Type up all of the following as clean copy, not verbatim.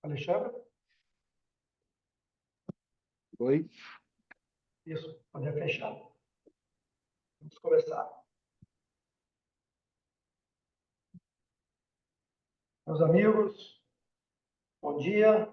Alexandre? Oi. Isso, poder fechar. Vamos começar. Meus amigos, bom dia.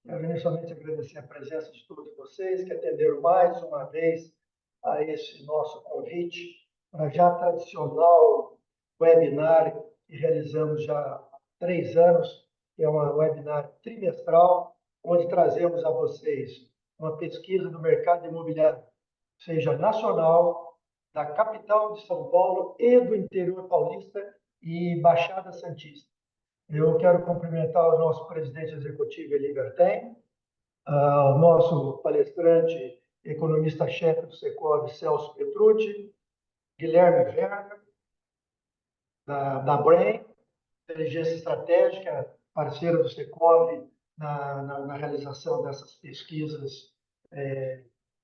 Quero inicialmente agradecer a presença de todos vocês que atenderam mais uma vez a esse nosso convite para já tradicional webinar que realizamos já há 3 anos, que é uma webinar trimestral, onde trazemos a vocês uma pesquisa do mercado imobiliário, seja nacional, da capital de São Paulo e do interior paulista e Baixada Santista. Eu quero cumprimentar o nosso presidente executivo, Eli Berten, o nosso palestrante, economista-chefe do Secovi, Celso Petrucci, Guilherme Werner, da Brain, Inteligência Estratégica, parceira do Secovi na realização dessas pesquisas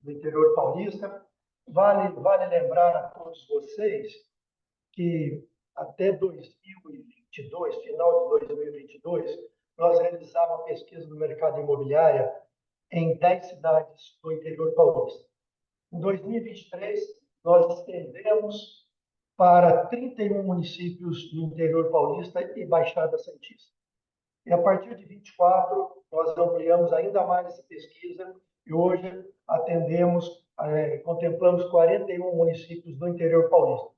do interior paulista. Vale lembrar a todos vocês que até 2022, final de 2022, nós realizávamos uma pesquisa do mercado imobiliário em 10 cidades do interior paulista. Em 2023, nós estendemos para 31 municípios do interior paulista e Baixada Santista. E a partir de 24, nós ampliamos ainda mais essa pesquisa e hoje contemplamos 41 municípios do interior paulista.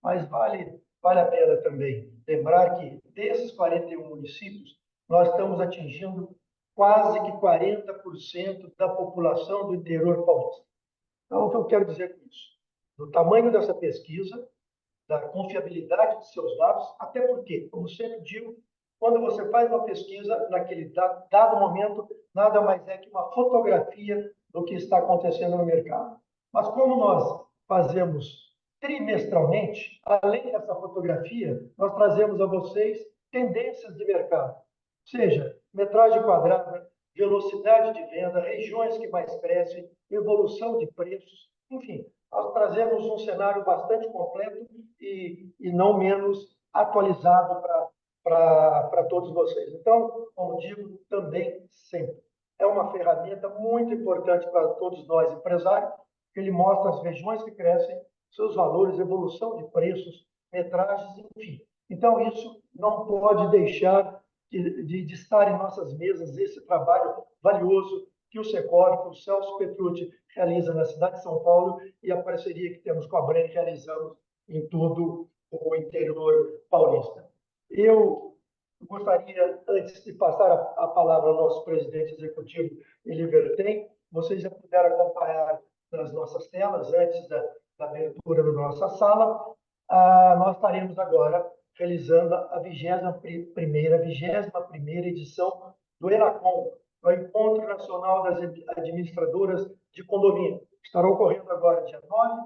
Mas vale a pena também lembrar que desses 41 municípios, nós estamos atingindo quase que 40% da população do interior paulista. Então, o que eu quero dizer com isso? Do tamanho dessa pesquisa, da confiabilidade de seus dados, até porque, como sempre digo, quando você faz uma pesquisa, naquele dado momento, nada mais é que uma fotografia do que está acontecendo no mercado. Mas como nós fazemos trimestralmente, além dessa fotografia, nós trazemos a vocês tendências de mercado, seja metragem quadrada, velocidade de venda, regiões que mais crescem, evolução de preços, enfim, nós trazemos um cenário bastante completo e não menos atualizado para todos vocês. Então, como digo, também sempre. É uma ferramenta muito importante para todos nós empresários, que ele mostra as regiões que crescem, seus valores, evolução de preços, metragens, enfim. Então, isso não pode deixar de estar em nossas mesas esse trabalho valioso que o Secovi, que o Celso Petrucci realiza na cidade de São Paulo e a parceria que temos com a Bren realizamos em todo o interior paulista. Eu gostaria, antes de passar a palavra ao nosso presidente executivo, Eli Berten, vocês já puderam acompanhar nas nossas telas, antes da abertura da nossa sala, nós estaremos agora realizando a 21ª edição do ENACOM, o Encontro Nacional das Administradoras de Condomínio. Estará ocorrendo agora dia 9,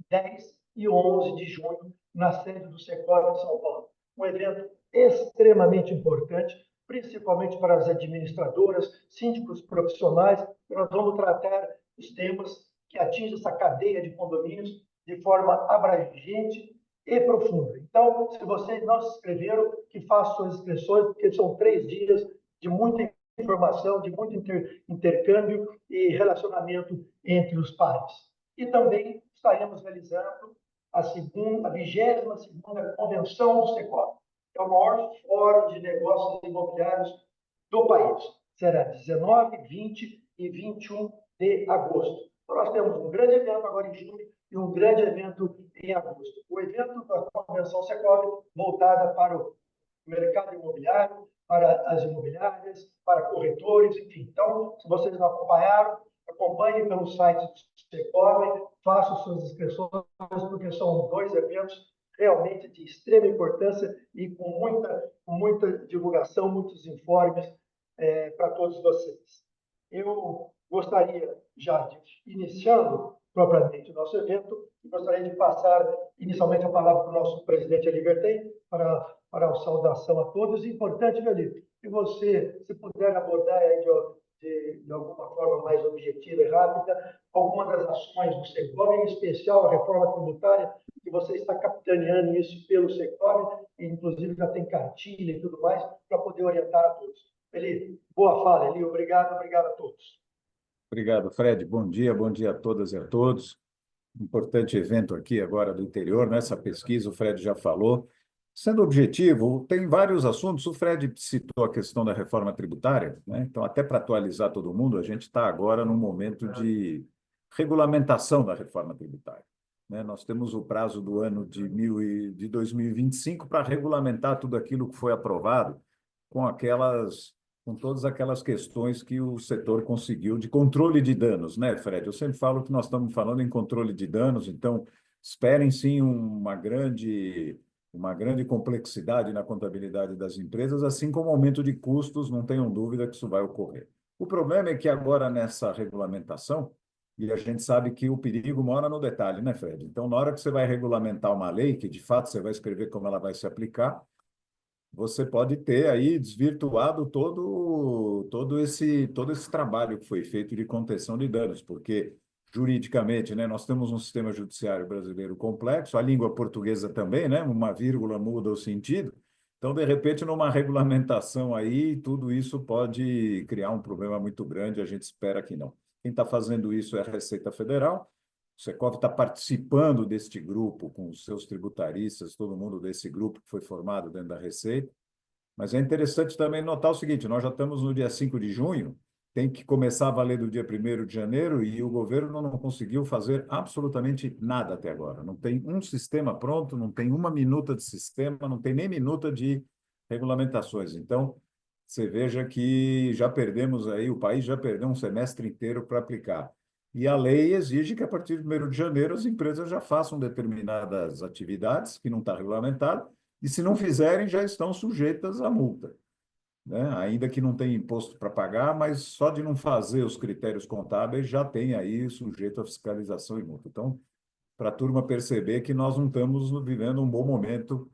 10 e 11 de junho, na sede do Secovi em São Paulo. Um evento extremamente importante, principalmente para as administradoras, síndicos profissionais. Nós vamos tratar os temas que atingem essa cadeia de condomínios de forma abrangente e profunda. Então, se vocês não se inscreveram, que façam suas inscrições, porque são 3 dias de muita informação, de muito intercâmbio e relacionamento entre os pares. E também estaremos realizando a 22ª Convenção do Secovi. É o maior fórum de negócios imobiliários do país. Será 19, 20 e 21 de agosto. Então, nós temos um grande evento agora em junho e um grande evento em agosto. O evento da Convenção Secovi voltada para o mercado imobiliário, para as imobiliárias, para corretores, enfim. Então, se vocês não acompanharam, acompanhem pelo site do Secovi, façam suas inscrições, porque são 2 eventos realmente de extrema importância e com muita divulgação, muitos informes para todos vocês. Eu gostaria, já de iniciando propriamente o nosso evento, gostaria de passar inicialmente a palavra para o nosso presidente Eli Berten, para a saudação a todos. Importante, Eli, que você, se puder abordar de alguma forma mais objetiva e rápida, alguma das ações do Secovi, em especial a reforma tributária, que você está capitaneando isso pelo Secovi, inclusive já tem cartilha e tudo mais, para poder orientar a todos. Eli, boa fala, Eli. Obrigado, obrigado a todos. Obrigado, Fred. Bom dia a todas e a todos. Importante evento aqui agora do interior, nessa pesquisa, o Fred já falou. Sendo objetivo, tem vários assuntos. O Fred citou a questão da reforma tributária, né? Então, até para atualizar todo mundo, a gente está agora num momento de regulamentação da reforma tributária, né? Nós temos o prazo do ano de 2025 para regulamentar tudo aquilo que foi aprovado com com todas aquelas questões que o setor conseguiu de controle de danos, né, Fred? Eu sempre falo que nós estamos falando em controle de danos, então esperem sim uma grande complexidade na contabilidade das empresas, assim como aumento de custos, não tenham dúvida que isso vai ocorrer. O problema é que agora nessa regulamentação, e a gente sabe que o perigo mora no detalhe, né, Fred? Então, na hora que você vai regulamentar uma lei, que de fato você vai escrever como ela vai se aplicar, você pode ter aí desvirtuado todo esse trabalho que foi feito de contenção de danos, porque juridicamente, né, nós temos um sistema judiciário brasileiro complexo, a língua portuguesa também, né, uma vírgula muda o sentido. Então, de repente, numa regulamentação aí, tudo isso pode criar um problema muito grande, a gente espera que não. Quem está fazendo isso é a Receita Federal. O Secov está participando deste grupo com os seus tributaristas, todo mundo desse grupo que foi formado dentro da Receita. Mas é interessante também notar o seguinte: nós já estamos no dia 5 de junho, tem que começar a valer do dia 1º de janeiro e o governo não conseguiu fazer absolutamente nada até agora. Não tem um sistema pronto, não tem uma minuta de sistema, não tem nem minuta de regulamentações. Então, você veja que já perdemos aí, o país já perdeu um semestre inteiro para aplicar. E a lei exige que, a partir de 1º de janeiro, as empresas já façam determinadas atividades que não está regulamentado, e se não fizerem, já estão sujeitas à multa, né? Ainda que não tenha imposto para pagar, mas só de não fazer os critérios contábeis já tem aí sujeito à fiscalização e multa. Então, para a turma perceber que nós não estamos vivendo um bom momento,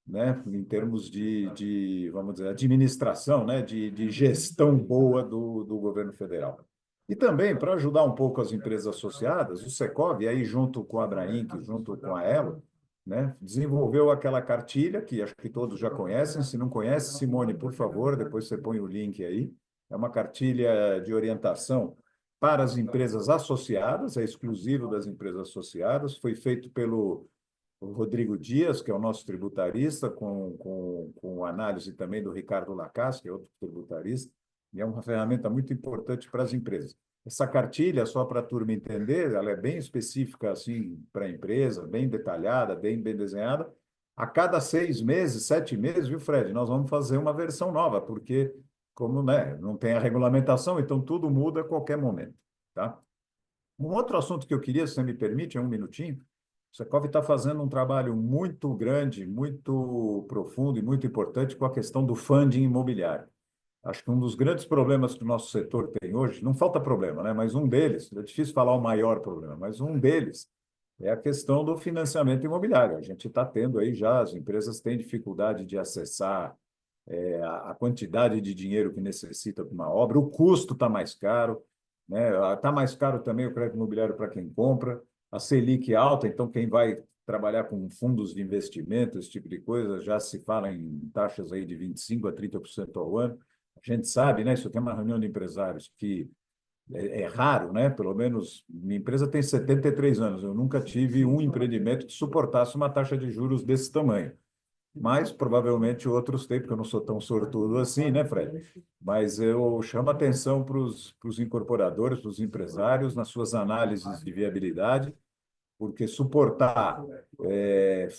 né, em termos vamos dizer, administração, né, de gestão boa do governo federal. E também, para ajudar um pouco as empresas associadas, o Secov, aí junto com a Abrainc, junto com a Elo, né, desenvolveu aquela cartilha, que acho que todos já conhecem. Se não conhece, Simone, por favor, depois você põe o link aí. É uma cartilha de orientação para as empresas associadas, é exclusivo das empresas associadas, foi feito pelo o Rodrigo Dias, que é o nosso tributarista, com análise também do Ricardo Lacaz, que é outro tributarista, e é uma ferramenta muito importante para as empresas. Essa cartilha, só para a turma entender, ela é bem específica assim para a empresa, bem detalhada, bem desenhada. A cada 6 meses, 7 meses, viu, Fred? Nós vamos fazer uma versão nova, porque como, né, não tem a regulamentação, então tudo muda a qualquer momento, tá? Um outro assunto que eu queria, se você me permite, é um minutinho. O Secov está fazendo um trabalho muito grande, muito profundo e muito importante com a questão do funding imobiliário. Acho que um dos grandes problemas que o nosso setor tem hoje, não falta problema, né? Mas um deles, é difícil falar o maior problema, mas um deles é a questão do financiamento imobiliário. A gente está tendo aí já, as empresas têm dificuldade de acessar a quantidade de dinheiro que necessita para uma obra, o custo está mais caro, né? Está mais caro também o crédito imobiliário para quem compra, a Selic é alta, então quem vai trabalhar com fundos de investimento, esse tipo de coisa, já se fala em taxas aí de 25% a 30% ao ano. A gente sabe, né? Isso aqui é uma reunião de empresários que é raro, né? Pelo menos minha empresa tem 73 anos, eu nunca tive um empreendimento que suportasse uma taxa de juros desse tamanho. Mas provavelmente outros têm, porque eu não sou tão sortudo assim, né, Fred? Mas eu chamo atenção para os incorporadores, para os empresários, nas suas análises de viabilidade, porque suportar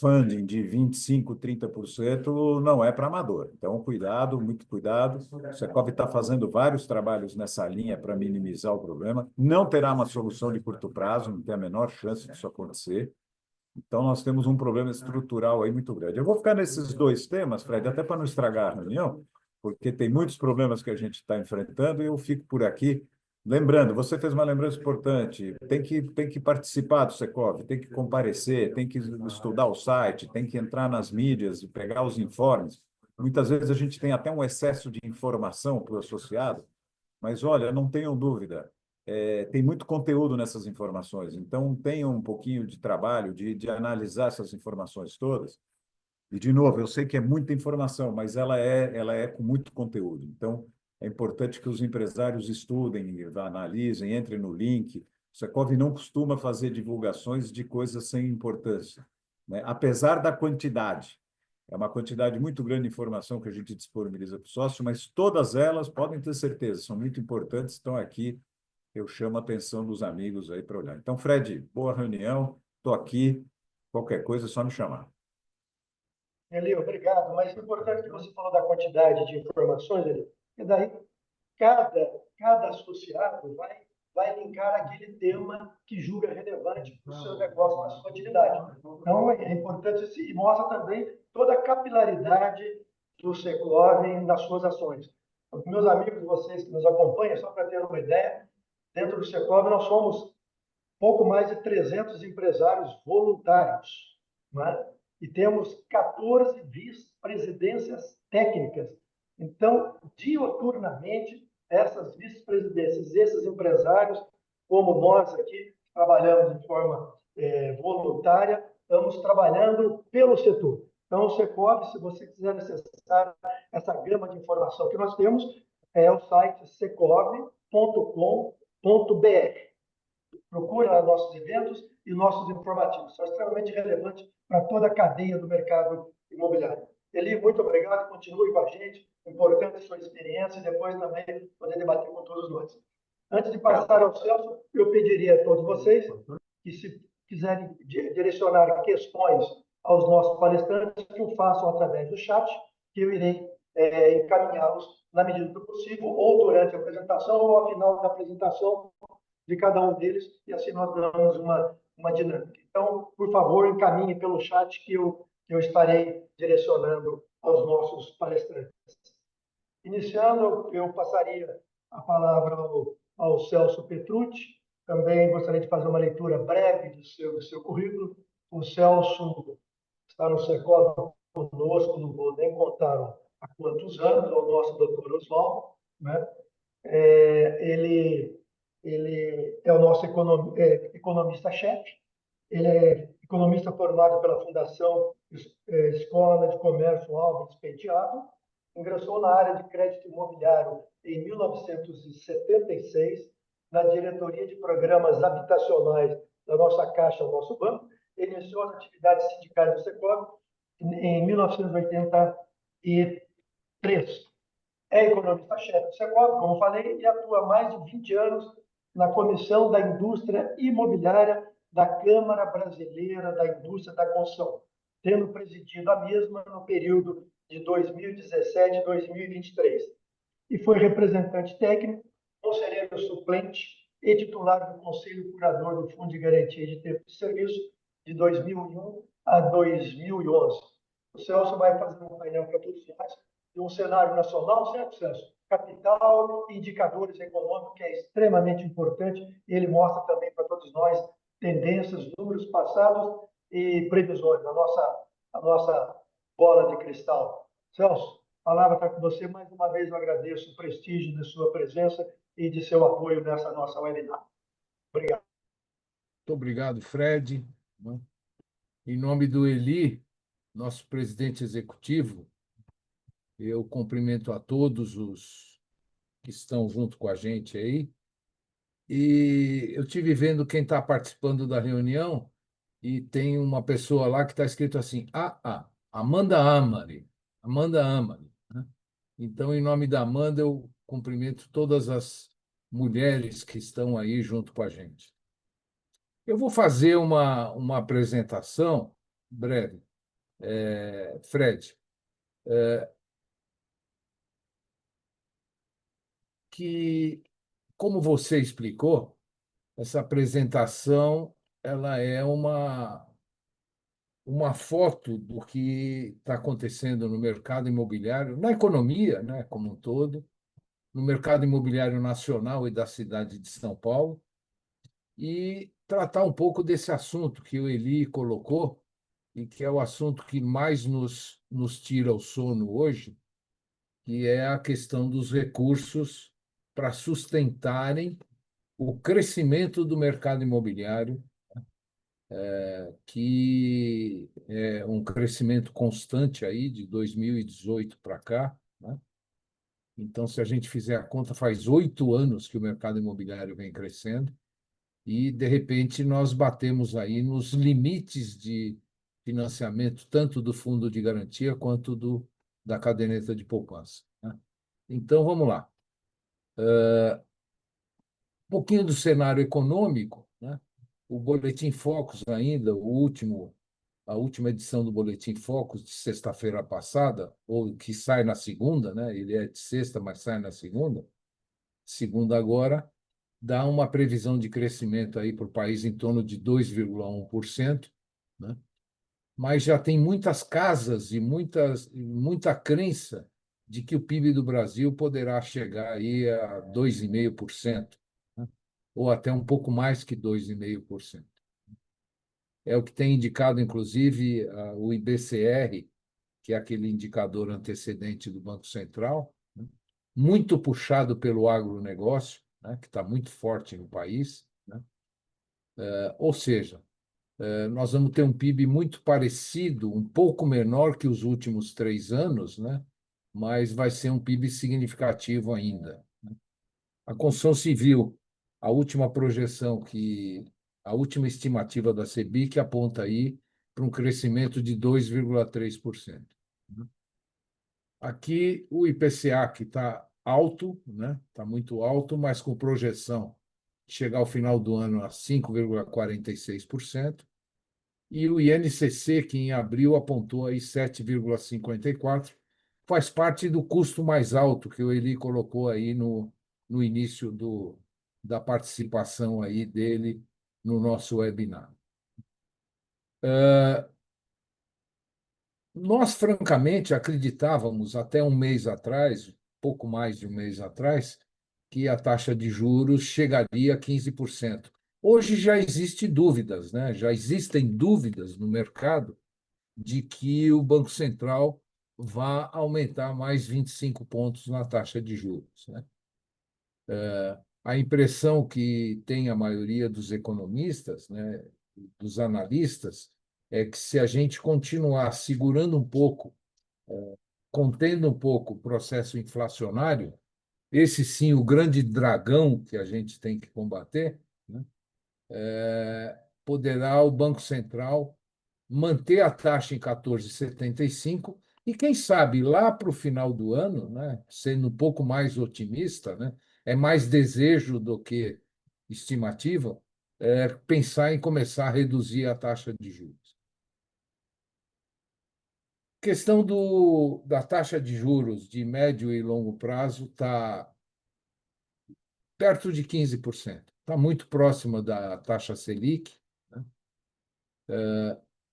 funding de 25%, 30% não é para amador. Então, cuidado, muito cuidado. O Secov está fazendo vários trabalhos nessa linha para minimizar o problema. Não terá uma solução de curto prazo, não tem a menor chance disso acontecer. Então, nós temos um problema estrutural aí muito grande. Eu vou ficar nesses dois temas, Fred, até para não estragar a reunião, porque tem muitos problemas que a gente está enfrentando e eu fico por aqui. Lembrando, você fez uma lembrança importante, tem que participar do Secov, tem que comparecer, tem que estudar o site, tem que entrar nas mídias e pegar os informes. Muitas vezes a gente tem até um excesso de informação para o associado, mas olha, não tenham dúvida, tem muito conteúdo nessas informações, então tenham um pouquinho de trabalho de analisar essas informações todas. E, de novo, eu sei que é muita informação, mas ela é com muito conteúdo. Então, é importante que os empresários estudem, analisem, entrem no link. O Secov não costuma fazer divulgações de coisas sem importância, né? Apesar da quantidade. É uma quantidade muito grande de informação que a gente disponibiliza para o sócio, mas todas elas, podem ter certeza, são muito importantes, estão aqui. Eu chamo a atenção dos amigos aí para olhar. Então, Fred, boa reunião, estou aqui. Qualquer coisa é só me chamar. Eli, obrigado. Mas é importante que você falou da quantidade de informações, Eli, e daí cada associado vai linkar aquele tema que julga relevante para o seu negócio, para a sua atividade. Então, é importante isso e mostra também toda a capilaridade do Secov nas suas ações. Meus amigos, vocês que nos acompanham, só para ter uma ideia, dentro do Secov nós somos pouco mais de 300 empresários voluntários, né? E temos 14 vice-presidências técnicas. Então, diuturnamente, essas vice-presidências, esses empresários, como nós aqui, trabalhamos de forma voluntária, estamos trabalhando pelo setor. Então, o Secov, se você quiser acessar essa gama de informação que nós temos, é o site secov.com.br. Procure lá nossos eventos e nossos informativos. São extremamente relevantes para toda a cadeia do mercado imobiliário. Eli, muito obrigado. Continue com a gente. Importante a sua experiência e depois também poder debater com todos nós. Antes de passar ao Celso, eu pediria a todos vocês que, se quiserem direcionar questões aos nossos palestrantes, que o façam através do chat, que eu irei encaminhá-los na medida do possível, ou durante a apresentação, ou ao final da apresentação, de cada um deles, e assim nós damos uma dinâmica. Então, por favor, encaminhe pelo chat que eu estarei direcionando aos nossos palestrantes. Iniciando, eu passaria a palavra ao Celso Petrucci. Também gostaria de fazer uma leitura breve do seu currículo. O Celso está no Secov conosco, não vou nem contar há quantos anos, é o nosso doutor Oswaldo, né? Ele é o nosso economista-chefe. Ele é economista formado pela Fundação Escola de Comércio Álvares Penteado. Ingressou na área de crédito imobiliário em 1976, na diretoria de programas habitacionais da nossa Caixa, do nosso banco. Ele iniciou as atividades sindicais do Secov em 1983. É economista-chefe do Secov, como falei, e atua há mais de 20 anos na Comissão da Indústria Imobiliária da Câmara Brasileira da Indústria da Construção, tendo presidido a mesma no período de 2017 a 2023. E foi representante técnico, conselheiro suplente e titular do Conselho Curador do Fundo de Garantia de Tempo de Serviço de 2001 a 2011. O Celso vai fazer um painel para todos nós de um cenário nacional, certo, Celso? Capital, indicadores econômicos, que é extremamente importante. Ele mostra também para todos nós tendências, números passados e previsões, a nossa bola de cristal. Celso, a palavra está com você. Mais uma vez, eu agradeço o prestígio de sua presença e de seu apoio nessa nossa webinar. Obrigado. Muito obrigado, Fred. Em nome do Eli, nosso presidente executivo, eu cumprimento a todos os que estão junto com a gente aí. E eu tive vendo quem está participando da reunião e tem uma pessoa lá que está escrito assim, Amanda Amari. Amanda Amari, né? Então, em nome da Amanda, eu cumprimento todas as mulheres que estão aí junto com a gente. Eu vou fazer uma apresentação breve, Fred, que, como você explicou, essa apresentação ela é uma foto do que está acontecendo no mercado imobiliário, na economia, né, como um todo, no mercado imobiliário nacional e da cidade de São Paulo, e tratar um pouco desse assunto que o Eli colocou, e que é o assunto que mais nos tira o sono hoje, que é a questão dos recursos para sustentarem o crescimento do mercado imobiliário, que é um crescimento constante aí de 2018 para cá, né? Então, se a gente fizer a conta, faz 8 anos que o mercado imobiliário vem crescendo e, de repente, nós batemos aí nos limites de financiamento, tanto do fundo de garantia quanto da caderneta de poupança, né? Então, vamos lá. Um pouquinho do cenário econômico, né? O Boletim Focus ainda, a última edição do Boletim Focus de sexta-feira passada, ou que sai na segunda, né? Ele é de sexta, mas sai na segunda. Segunda agora, dá uma previsão de crescimento aí para o país em torno de 2,1%, né? Mas já tem muitas casas e muita crença de que o PIB do Brasil poderá chegar aí a 2,5%, né? Ou até um pouco mais que 2,5%. É o que tem indicado, inclusive, o IBCR, que é aquele indicador antecedente do Banco Central, né? Muito puxado pelo agronegócio, né? Que está muito forte no país, né? Ou seja, nós vamos ter um PIB muito parecido, um pouco menor que os últimos 3 anos, né? Mas vai ser um PIB significativo ainda. A construção civil, a última projeção a última estimativa da CEBIC aponta aí para um crescimento de 2,3%. Aqui o IPCA que está alto, né? Está muito alto, mas com projeção de chegar ao final do ano a 5,46%. E o INCC, que em abril apontou aí 7,54%, faz parte do custo mais alto que o Eli colocou aí no início da participação aí dele no nosso webinar. Nós, francamente, acreditávamos até um mês atrás, pouco mais de um mês atrás, que a taxa de juros chegaria a 15%. Hoje já existem dúvidas, né? Já existem dúvidas no mercado de que o Banco Central vá aumentar mais 25 pontos na taxa de juros, né? A impressão que tem a maioria dos economistas, né, dos analistas, é que se a gente continuar segurando um pouco, contendo um pouco o processo inflacionário, esse sim, o grande dragão que a gente tem que combater, né, poderá o Banco Central manter a taxa em 14,75 e quem sabe lá para o final do ano, né, sendo um pouco mais otimista, né, é mais desejo do que estimativa, pensar em começar a reduzir a taxa de juros. A questão da taxa de juros de médio e longo prazo está perto de 15%, está muito próxima da taxa Selic, né?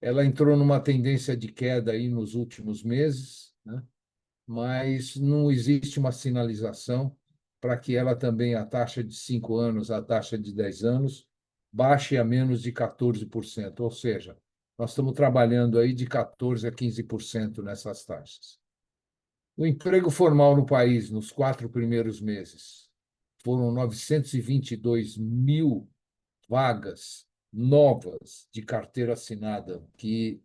Ela entrou numa tendência de queda aí nos últimos meses, né? Mas não existe uma sinalização para que ela também, a taxa de 5 anos, a taxa de 10 anos, baixe a menos de 14%. Ou seja, nós estamos trabalhando aí de 14% a 15% nessas taxas. O emprego formal no país, nos 4 primeiros meses, foram 922 mil vagas novas de carteira assinada que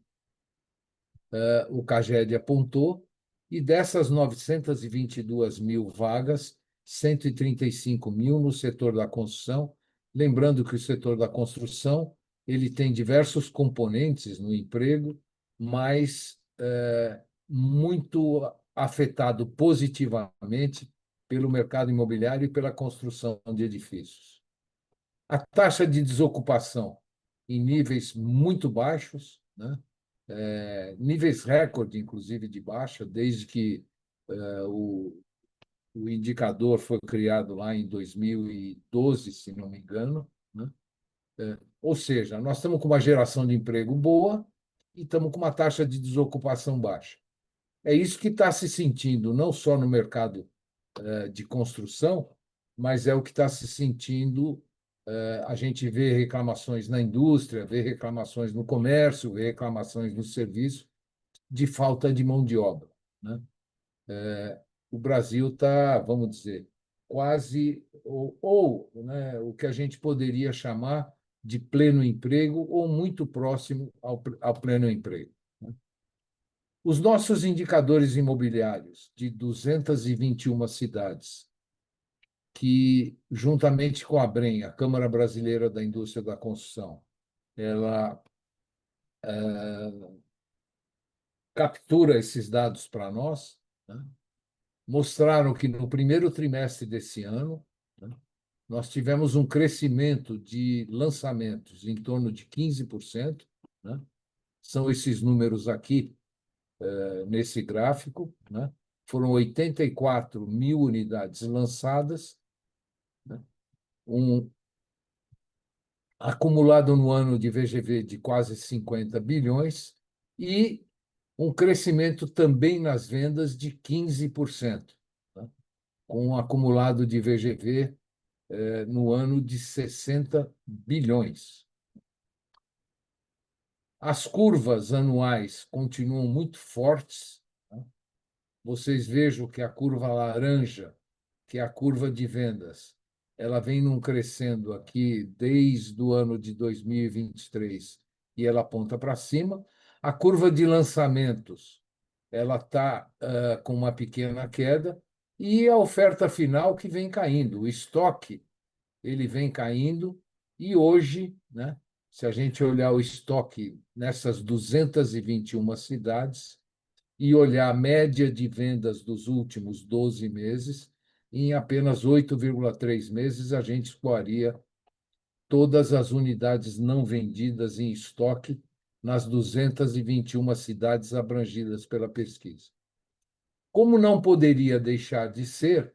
o CAGED apontou, e dessas 922 mil vagas, 135 mil no setor da construção. Lembrando que o setor da construção ele tem diversos componentes no emprego, mas muito afetado positivamente pelo mercado imobiliário e pela construção de edifícios. A taxa de desocupação em níveis muito baixos, né? Níveis recorde, inclusive, de baixa, desde que o indicador foi criado lá em 2012, se não me engano, né? Ou seja, nós estamos com uma geração de emprego boa e estamos com uma taxa de desocupação baixa. É isso que está se sentindo, não só no mercado de construção, mas é o que está se sentindo. A gente vê reclamações na indústria, vê reclamações no comércio, vê reclamações no serviço de falta de mão de obra, né? O Brasil está, vamos dizer, quase, né, o que a gente poderia chamar de pleno emprego ou muito próximo ao pleno emprego, né? Os nossos indicadores imobiliários de 221 cidades, que, juntamente com a ABREM, a Câmara Brasileira da Indústria da Construção, ela captura esses dados para nós, né? Mostraram que no primeiro trimestre desse ano, né, nós tivemos um crescimento de lançamentos em torno de 15%, né? São esses números aqui, nesse gráfico, né? Foram 84 mil unidades lançadas, né? Um acumulado no ano de VGV de quase 50 bilhões e um crescimento também nas vendas de 15%, né? Com um acumulado de VGV no ano de 60 bilhões. As curvas anuais continuam muito fortes, né? Vocês vejam que a curva laranja, que é a curva de vendas, ela vem num crescendo aqui desde o ano de 2023 e ela aponta para cima. A curva de lançamentos, ela está com uma pequena queda e a oferta final que vem caindo. O estoque ele vem caindo e hoje, né, se a gente olhar o estoque nessas 221 cidades e olhar a média de vendas dos últimos 12 meses, em apenas 8,3 meses a gente escoaria todas as unidades não vendidas em estoque nas 221 cidades abrangidas pela pesquisa. Como não poderia deixar de ser,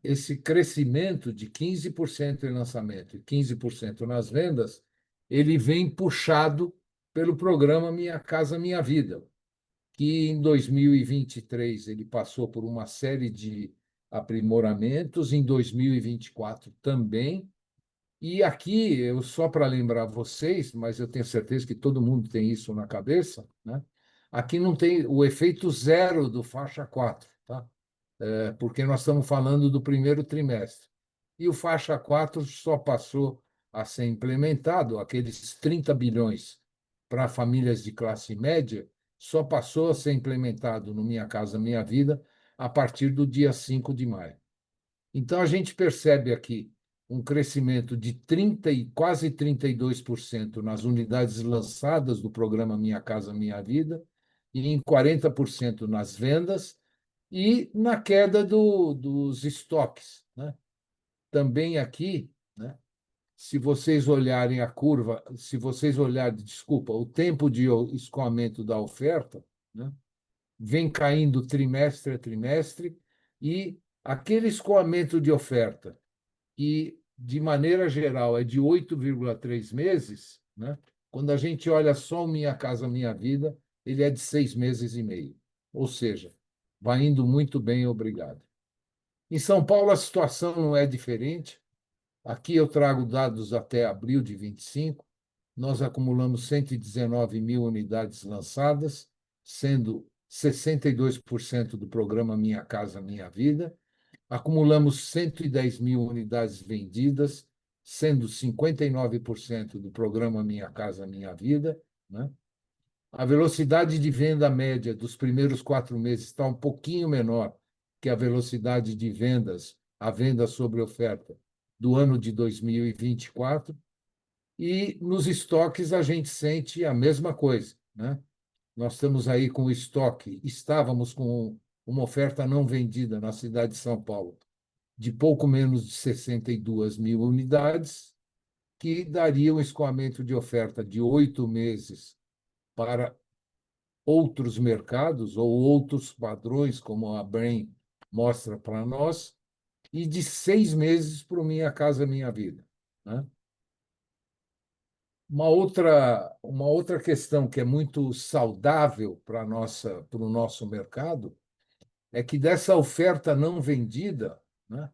esse crescimento de 15% em lançamento e 15% nas vendas, ele vem puxado pelo programa Minha Casa Minha Vida, que em 2023 ele passou por uma série de aprimoramentos, em 2024 também. E aqui, eu só para lembrar vocês, mas eu tenho certeza que todo mundo tem isso na cabeça, né? Aqui não tem o efeito zero do faixa 4, tá? Porque nós estamos falando do primeiro trimestre. E o faixa 4 só passou a ser implementado, aqueles 30 bilhões para famílias de classe média, só passou a ser implementado no Minha Casa Minha Vida a partir do dia 5 de maio. Então, a gente percebe aqui um crescimento de 30 e quase 32% nas unidades lançadas do programa Minha Casa Minha Vida e em 40% nas vendas e na queda dos estoques, né? Também aqui, né, se vocês olharem a curva, se vocês olharem, desculpa, o tempo de escoamento da oferta, né, vem caindo trimestre a trimestre e aquele escoamento de oferta, que, de maneira geral, é de 8,3 meses, né, quando a gente olha só o Minha Casa Minha Vida, ele é de 6 meses e meio. Ou seja, vai indo muito bem, obrigado. Em São Paulo, a situação não é diferente. Aqui eu trago dados até abril de 25. Nós acumulamos 119 mil unidades lançadas, sendo 62% do programa Minha Casa Minha Vida. Acumulamos 110 mil unidades vendidas, sendo 59% do programa Minha Casa Minha Vida, né? A velocidade de venda média dos primeiros 4 meses está um pouquinho menor que a velocidade de vendas, a venda sobre oferta, do ano de 2024. E nos estoques a gente sente a mesma coisa, né? Nós estamos aí com o estoque, estávamos com uma oferta não vendida na cidade de São Paulo de pouco menos de 62 mil unidades, que daria um escoamento de oferta de 8 meses para outros mercados ou outros padrões, como a Brain mostra para nós, e de 6 meses para o Minha Casa Minha Vida, né? Uma outra questão que é muito saudável para o nosso mercado é que dessa oferta não vendida, né,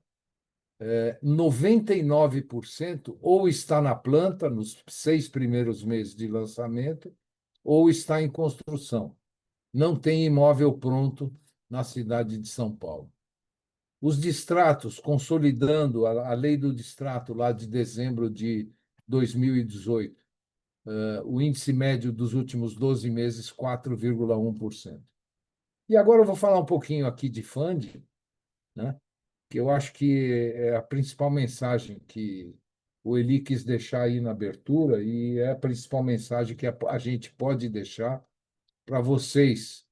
99% ou está na planta nos 6 primeiros meses de lançamento ou está em construção. Não tem imóvel pronto na cidade de São Paulo. Os distratos, consolidando a lei do distrato lá de dezembro de 2018, o índice médio dos últimos 12 meses, 4,1%. E agora eu vou falar um pouquinho aqui de funding, né? Que eu acho que é a principal mensagem que o Eli quis deixar aí na abertura e é a principal mensagem que a gente pode deixar para vocês,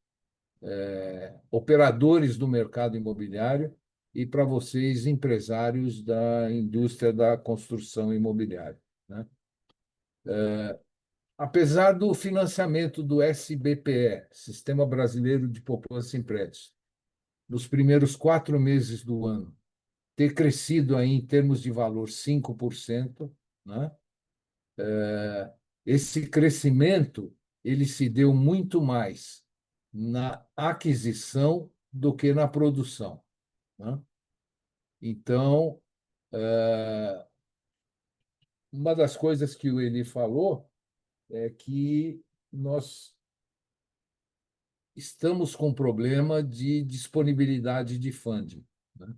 operadores do mercado imobiliário, e para vocês, empresários da indústria da construção imobiliária, né? Apesar do financiamento do SBPE, Sistema Brasileiro de Poupança em Prédios, nos primeiros 4 meses do ano, ter crescido aí em termos de valor 5%, né? Esse crescimento ele se deu muito mais na aquisição do que na produção, né? Então, uma das coisas que o Eli falou é que nós estamos com problema de disponibilidade de funding, né?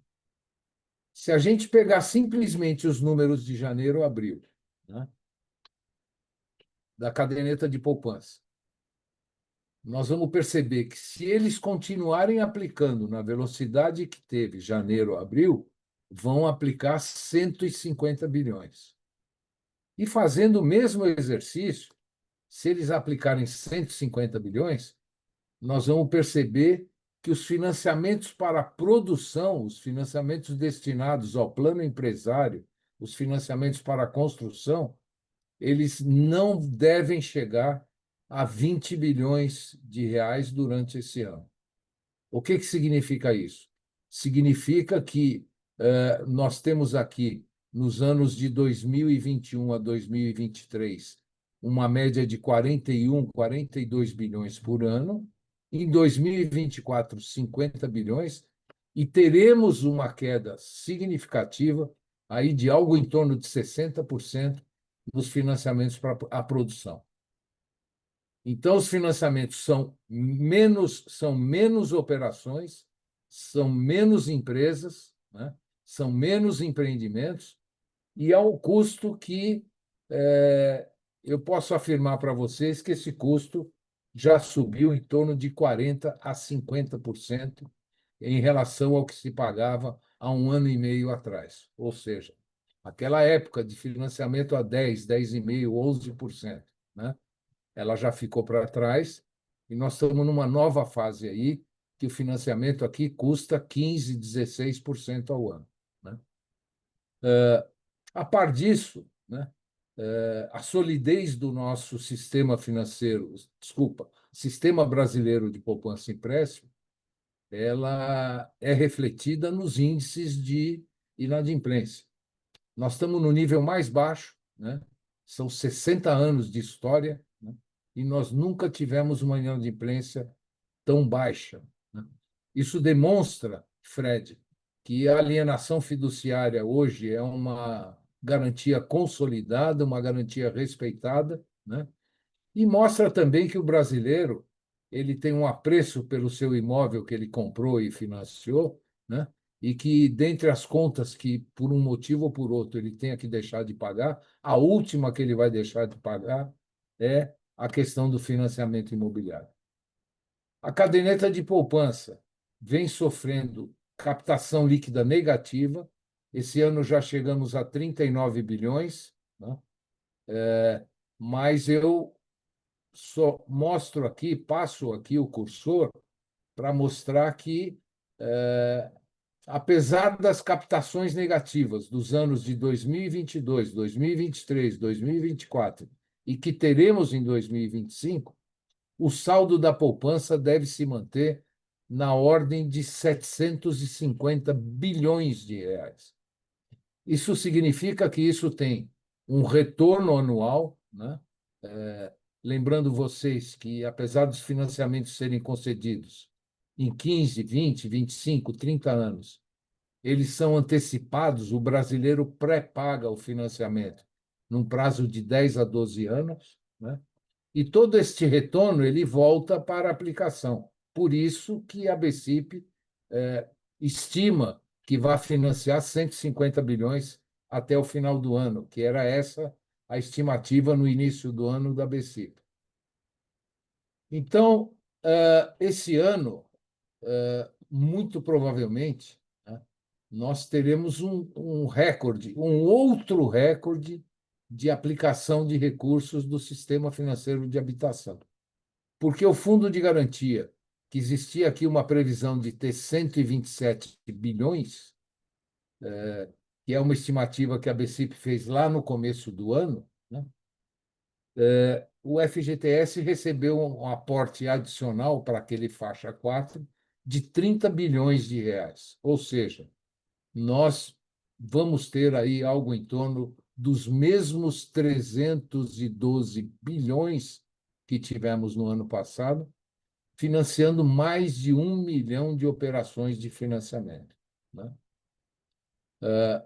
Se a gente pegar simplesmente os números de janeiro a abril, né, da caderneta de poupança, nós vamos perceber que, se eles continuarem aplicando na velocidade que teve janeiro a abril, vão aplicar 150 bilhões. E fazendo o mesmo exercício, se eles aplicarem 150 bilhões, nós vamos perceber que os financiamentos para a produção, os financiamentos destinados ao plano empresário, os financiamentos para a construção, eles não devem chegar a 20 bilhões de reais durante esse ano. O que significa isso? Significa que nós temos aqui, nos anos de 2021 a 2023, uma média de 41, 42 bilhões por ano. Em 2024, 50 bilhões, e teremos uma queda significativa aí de algo em torno de 60% nos financiamentos para a produção. Então, os financiamentos são menos operações, são menos empresas, né? São menos empreendimentos, e há um custo que eu posso afirmar para vocês que esse custo já subiu em torno de 40% a 50% em relação ao que se pagava há 1 ano e meio atrás. Ou seja, aquela época de financiamento a 10, 10,5%, 11%, né? Ela já ficou para trás, e nós estamos numa nova fase aí, que o financiamento aqui custa 15%, 16% ao ano, né? A par disso, né, a solidez do nosso sistema financeiro, desculpa, sistema brasileiro de poupança e empréstimo, ela é refletida nos índices de inadimplência. Nós estamos no nível mais baixo, né? São 60 anos de história, né? E nós nunca tivemos uma inadimplência tão baixa, né? Isso demonstra, Fred, que a alienação fiduciária hoje é uma garantia consolidada, uma garantia respeitada, né? E mostra também que o brasileiro ele tem um apreço pelo seu imóvel que ele comprou e financiou, né? E que, dentre as contas que, por um motivo ou por outro, ele tenha que deixar de pagar, a última que ele vai deixar de pagar é a questão do financiamento imobiliário. A caderneta de poupança vem sofrendo captação líquida negativa. Esse ano já chegamos a 39 bilhões, né? Mas eu só mostro aqui, passo aqui o cursor para mostrar que, apesar das captações negativas dos anos de 2022, 2023, 2024 e que teremos em 2025, o saldo da poupança deve se manter na ordem de 750 bilhões de reais. Isso significa que isso tem um retorno anual, né? Lembrando vocês que, apesar dos financiamentos serem concedidos em 15, 20, 25, 30 anos, eles são antecipados, o brasileiro pré-paga o financiamento num prazo de 10 a 12 anos, né? E todo este retorno ele volta para a aplicação. Por isso que a BCIP estima que vai financiar 150 bilhões até o final do ano, que era essa a estimativa no início do ano da BCIP. Então, esse ano, muito provavelmente, né, nós teremos um recorde, um outro recorde de aplicação de recursos do sistema financeiro de habitação. Porque o fundo de garantia, que existia aqui uma previsão de ter 127 bilhões, que é uma estimativa que a BCIP fez lá no começo do ano, né? O FGTS recebeu um aporte adicional para aquele faixa 4 de 30 bilhões de reais. Ou seja, nós vamos ter aí algo em torno dos mesmos 312 bilhões que tivemos no ano passado, financiando mais de 1 milhão de operações de financiamento, né?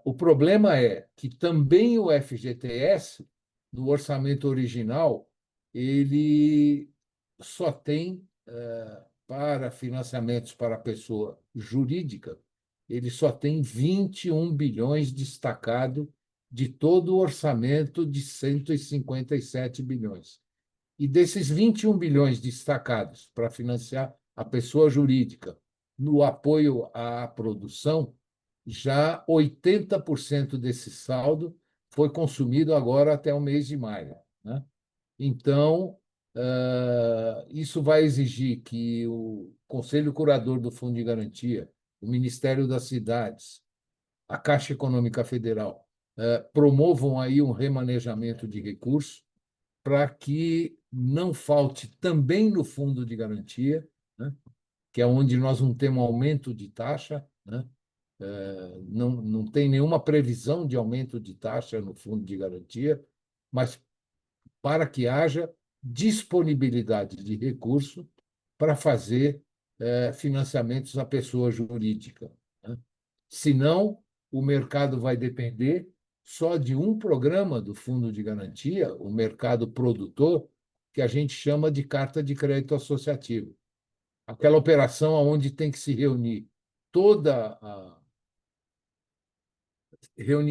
O problema é que também o FGTS, no orçamento original, ele só tem, para financiamentos para pessoa jurídica, ele só tem 21 bilhões destacado de todo o orçamento de 157 bilhões. E desses 21 bilhões destacados para financiar a pessoa jurídica no apoio à produção, já 80% desse saldo foi consumido agora até o mês de maio, né? Então, isso vai exigir que o Conselho Curador do Fundo de Garantia, o Ministério das Cidades, a Caixa Econômica Federal, promovam aí um remanejamento de recursos para que não falte também no fundo de garantia, né, que é onde nós não temos aumento de taxa, né, não tem nenhuma previsão de aumento de taxa no fundo de garantia, mas para que haja disponibilidade de recurso para fazer financiamentos à pessoa jurídica, né? Senão, o mercado vai depender só de um programa do Fundo de Garantia, o mercado produtor, que a gente chama de carta de crédito associativo. Aquela operação onde tem que se reunir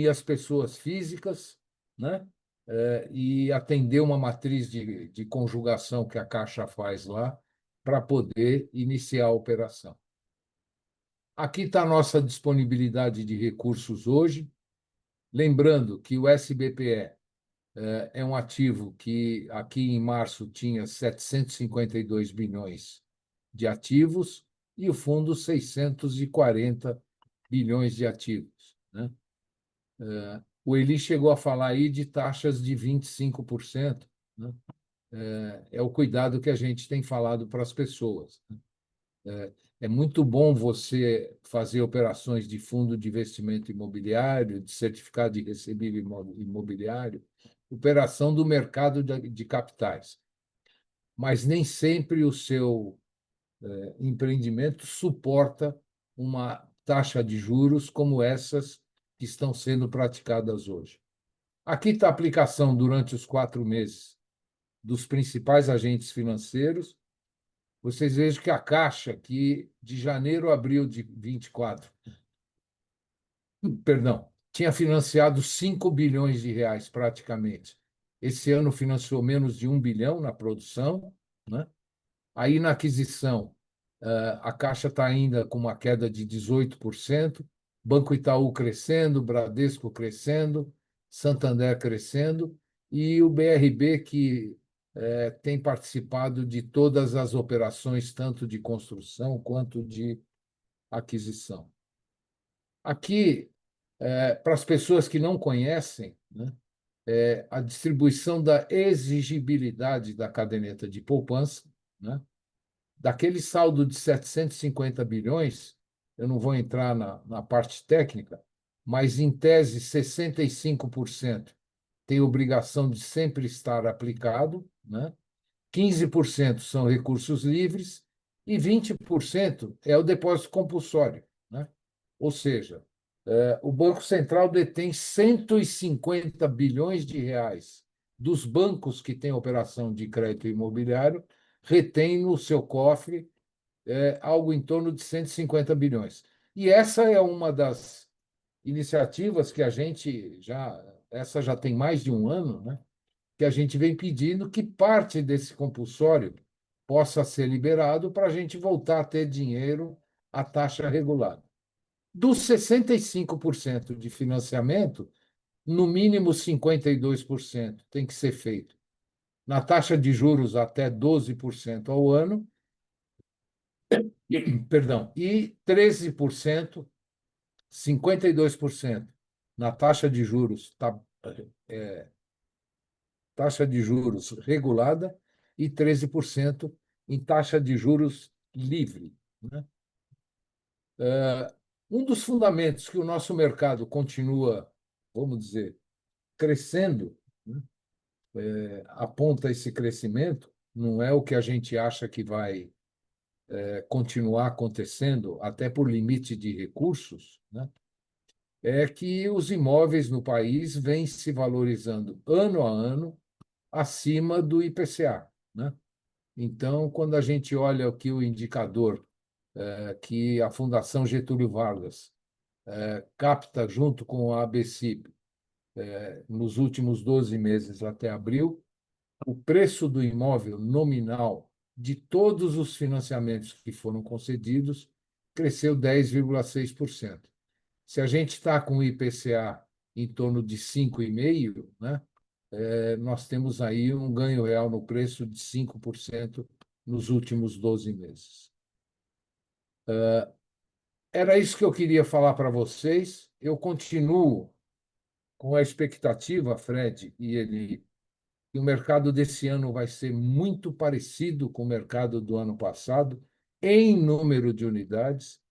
as pessoas físicas, né? E atender uma matriz de conjugação que a Caixa faz lá para poder iniciar a operação. Aqui está a nossa disponibilidade de recursos hoje. Lembrando que o SBPE é um ativo que aqui em março tinha 752 bilhões de ativos e o fundo 640 bilhões de ativos, né? O Eli chegou a falar aí de taxas de 25%, né? É o cuidado que a gente tem falado para as pessoas. É muito bom você fazer operações de fundo de investimento imobiliário, de certificado de recebível imobiliário, operação do mercado de capitais. Mas nem sempre o seu empreendimento suporta uma taxa de juros como essas que estão sendo praticadas hoje. Aqui está a aplicação durante os 4 meses dos principais agentes financeiros. Vocês vejam que a Caixa, que de janeiro a abril de 24, perdão, tinha financiado 5 bilhões de reais praticamente. Esse ano financiou menos de 1 bilhão na produção, né? Aí na aquisição, a Caixa está ainda com uma queda de 18%, Banco Itaú crescendo, Bradesco crescendo, Santander crescendo, e o BRB, que tem participado de todas as operações, tanto de construção quanto de aquisição. Aqui, para as pessoas que não conhecem, né, a distribuição da exigibilidade da caderneta de poupança, né, daquele saldo de 750 bilhões, eu não vou entrar na parte técnica, mas, em tese, 65% tem obrigação de sempre estar aplicado, né? 15% são recursos livres e 20% é o depósito compulsório, né? Ou seja, o Banco Central detém 150 bilhões de reais dos bancos que têm operação de crédito imobiliário, retém no seu cofre algo em torno de 150 bilhões. E essa é uma das iniciativas que a gente já essa já tem mais de um ano, né, que a gente vem pedindo que parte desse compulsório possa ser liberado para a gente voltar a ter dinheiro à taxa regulada. Dos 65% de financiamento, no mínimo 52% tem que ser feito na taxa de juros até 12% ao ano, perdão, e 13%, 52% na taxa de juros regulada e 13% em taxa de juros livre, né? Um dos fundamentos que o nosso mercado continua, vamos dizer, crescendo, né, aponta esse crescimento, não é o que a gente acha que vai continuar acontecendo, até por limite de recursos, né, é que os imóveis no país vêm se valorizando ano a ano acima do IPCA, né? Então, quando a gente olha aqui o indicador que a Fundação Getúlio Vargas capta junto com a ABCIP nos últimos 12 meses até abril, o preço do imóvel nominal de todos os financiamentos que foram concedidos cresceu 10,6%. Se a gente está com o IPCA em torno de 5,5%, né, nós temos aí um ganho real no preço de 5% nos últimos 12 meses. Era isso que eu queria falar para vocês. Eu continuo com a expectativa, Fred e Eli, que o mercado desse ano vai ser muito parecido com o mercado do ano passado, em número de unidades,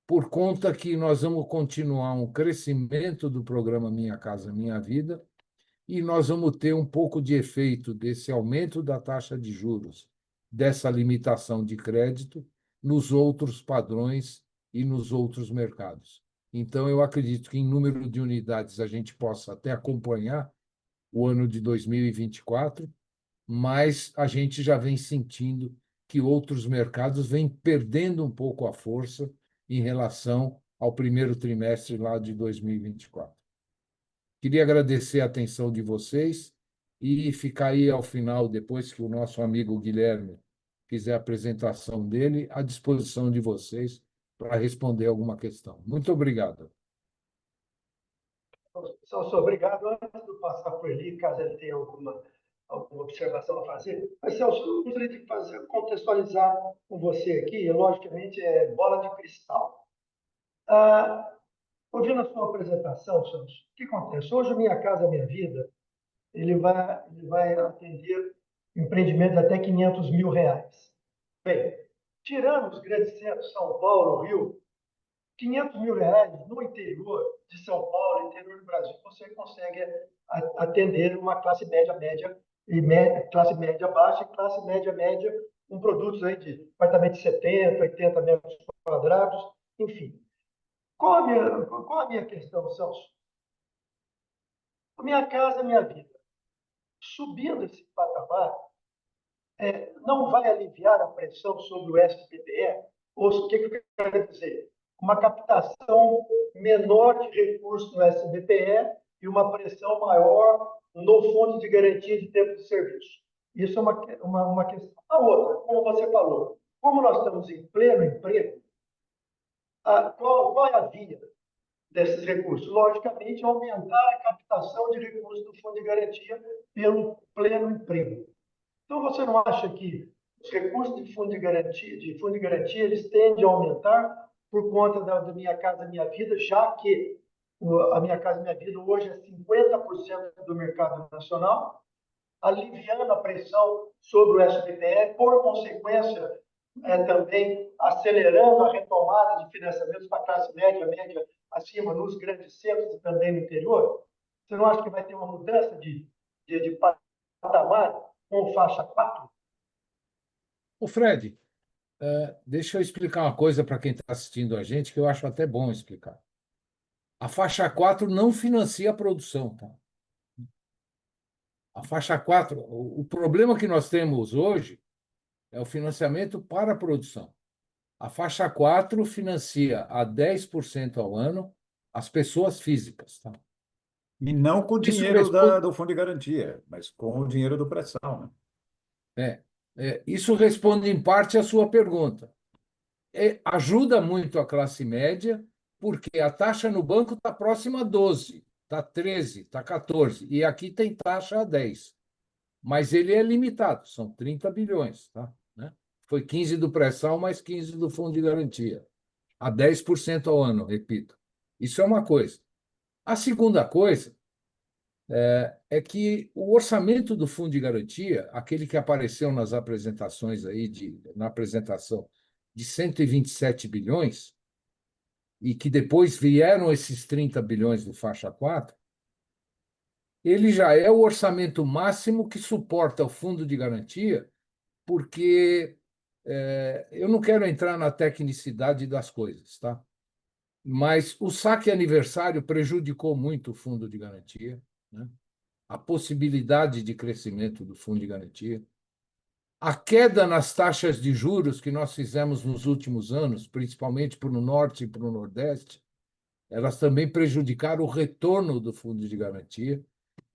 por conta que nós vamos continuar um crescimento do programa Minha Casa Minha Vida e nós vamos ter um pouco de efeito desse aumento da taxa de juros, dessa limitação de crédito nos outros padrões e nos outros mercados. Então, eu acredito que, em número de unidades, a gente possa até acompanhar o ano de 2024, mas a gente já vem sentindo que outros mercados vêm perdendo um pouco a força em relação ao primeiro trimestre lá de 2024. Queria agradecer a atenção de vocês e ficar aí ao final, depois que o nosso amigo Guilherme fizer a apresentação dele, à disposição de vocês para responder alguma questão. Muito obrigado. Celso, obrigado. Antes de eu passar por ele, caso ele tenha alguma observação a fazer, mas, Celso, eu gostaria de contextualizar com você aqui, logicamente, é bola de cristal. Ouvindo a sua apresentação, Celso, o que acontece? Hoje, Minha Casa Minha Vida, ele vai atender empreendimentos até R$ 500 mil. Bem, tirando os grandes centros, São Paulo, Rio, R$ 500 mil no interior de São Paulo, interior do Brasil, você consegue atender uma classe média, média e classe média baixa e classe média, média, com produtos aí de apartamento de 70, 80 metros quadrados, enfim. Qual a minha questão, Celso? Minha Casa Minha Vida. Subindo esse patamar, não vai aliviar a pressão sobre o SPPE? Ou o que eu quero dizer? Uma captação menor de recursos no SBPE e uma pressão maior no Fundo de Garantia de Tempo de Serviço. Isso é uma questão. A outra, como você falou, como nós estamos em pleno emprego, qual é a via desses recursos? Logicamente, aumentar a captação de recursos do Fundo de Garantia pelo pleno emprego. Então, você não acha que os recursos de fundo de garantia, eles tendem a aumentar por conta da Minha Casa Minha Vida, já que a Minha Casa Minha Vida hoje é 50% do mercado nacional, aliviando a pressão sobre o SBPE, por consequência, também acelerando a retomada de financiamentos para a classe média, média acima, nos grandes centros e também no interior? Você não acha que vai ter uma mudança de patamar com faixa 4? O Fred, deixa eu explicar uma coisa para quem está assistindo a gente, que eu acho até bom explicar. A faixa 4 não financia a produção, tá? A faixa 4, o problema que nós temos hoje é o financiamento para a produção. A faixa 4 financia a 10% ao ano as pessoas físicas, tá? E não com o Isso dinheiro responde, do Fundo de Garantia, mas com o dinheiro do pré-sal, né? isso responde em parte à sua pergunta. Ajuda muito a classe média, porque a taxa no banco está próxima a 12, está 13, está 14, e aqui tem taxa a 10. Mas ele é limitado, são 30 bilhões. Tá? Né? Foi 15 do pré-sal mais 15 do fundo de garantia, a 10% ao ano, repito. Isso é uma coisa. A segunda coisa é que o orçamento do fundo de garantia, aquele que apareceu nas apresentações aí na apresentação de 127 bilhões, e que depois vieram esses 30 bilhões do faixa 4, ele já é o orçamento máximo que suporta o fundo de garantia, porque eu não quero entrar na tecnicidade das coisas, tá? Mas o saque aniversário prejudicou muito o fundo de garantia, né? A possibilidade de crescimento do fundo de garantia. A queda nas taxas de juros que nós fizemos nos últimos anos, principalmente para o Norte e para o Nordeste, elas também prejudicaram o retorno do fundo de garantia.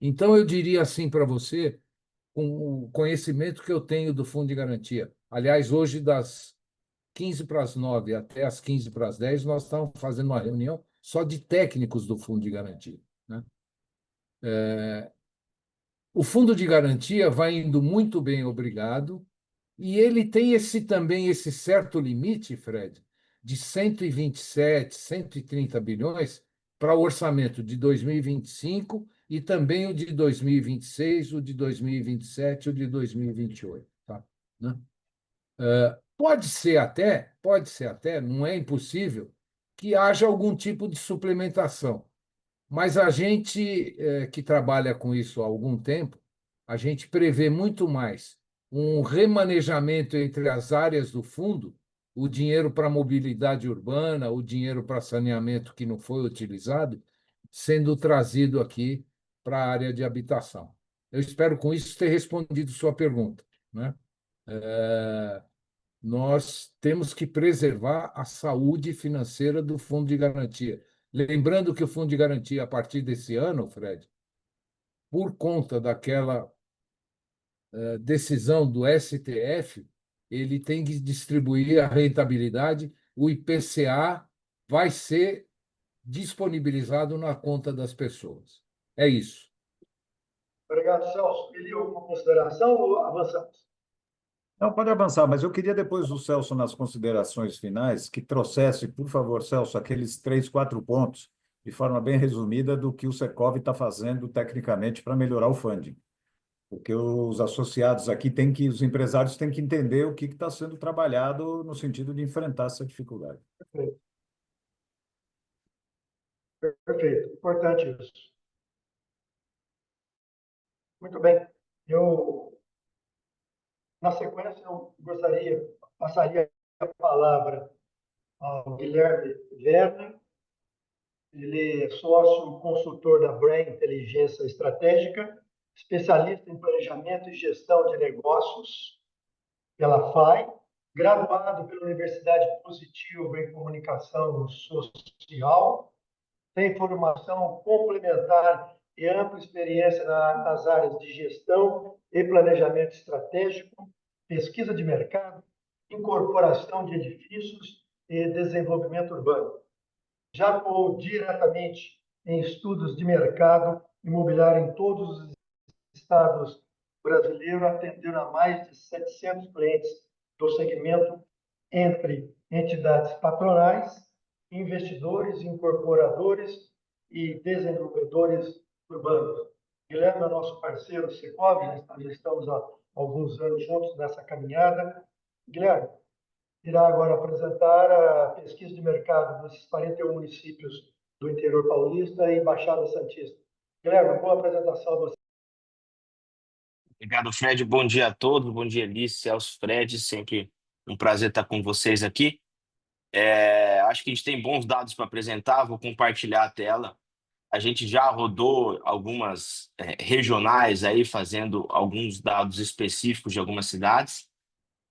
Então, eu diria assim para você, com o conhecimento que eu tenho do fundo de garantia. Aliás, hoje, das 15 para as 9 até as 15 para as 10, nós estamos fazendo uma reunião só de técnicos do fundo de garantia. Né? O fundo de garantia vai indo muito bem, obrigado, e ele tem também esse certo limite, Fred, de 127, 130 bilhões para o orçamento de 2025 e também o de 2026, o de 2027 e o de 2028. Tá? Né? Pode ser até, não é impossível, que haja algum tipo de suplementação. Mas a gente que trabalha com isso há algum tempo, a gente prevê muito mais um remanejamento entre as áreas do fundo, o dinheiro para mobilidade urbana, o dinheiro para saneamento que não foi utilizado, sendo trazido aqui para a área de habitação. Eu espero, com isso, ter respondido sua pergunta. Né? Nós temos que preservar a saúde financeira do fundo de garantia. Lembrando que o fundo de garantia, a partir desse ano, Fred, por conta daquela decisão do STF, ele tem que distribuir a rentabilidade, o IPCA vai ser disponibilizado na conta das pessoas. É isso. Obrigado, Celso. Ele alguma consideração ou avançamos? Não, pode avançar, mas eu queria depois o Celso, nas considerações finais, que trouxesse, por favor, Celso, aqueles 3, 4 pontos, de forma bem resumida, do que o Secov está fazendo tecnicamente para melhorar o funding. Porque os associados aqui os empresários têm que entender o que está sendo trabalhado no sentido de enfrentar essa dificuldade. Perfeito. Perfeito. Importante isso. Muito bem. Na sequência, passaria a palavra ao Guilherme Werner. Ele é sócio consultor da Brain Inteligência Estratégica, especialista em planejamento e gestão de negócios pela FAI, graduado pela Universidade Positiva em Comunicação Social, tem formação complementar e ampla experiência nas áreas de gestão e planejamento estratégico, pesquisa de mercado, incorporação de edifícios e desenvolvimento urbano. Já atuou diretamente em estudos de mercado imobiliário em todos os estados brasileiros, atendendo a mais de 700 clientes do segmento, entre entidades patronais, investidores, incorporadores e desenvolvedores urbanos. Guilherme é nosso parceiro Secov, já estamos há alguns anos juntos nessa caminhada. Guilherme irá agora apresentar a pesquisa de mercado desses 41 municípios do interior paulista e Baixada Santista. Guilherme, boa apresentação a você. Obrigado, Fred. Bom dia a todos. Bom dia, Alice, Celso, Fred. Sempre um prazer estar com vocês aqui. Acho que a gente tem bons dados para apresentar. Vou compartilhar a tela. A gente já rodou algumas regionais aí, fazendo alguns dados específicos de algumas cidades,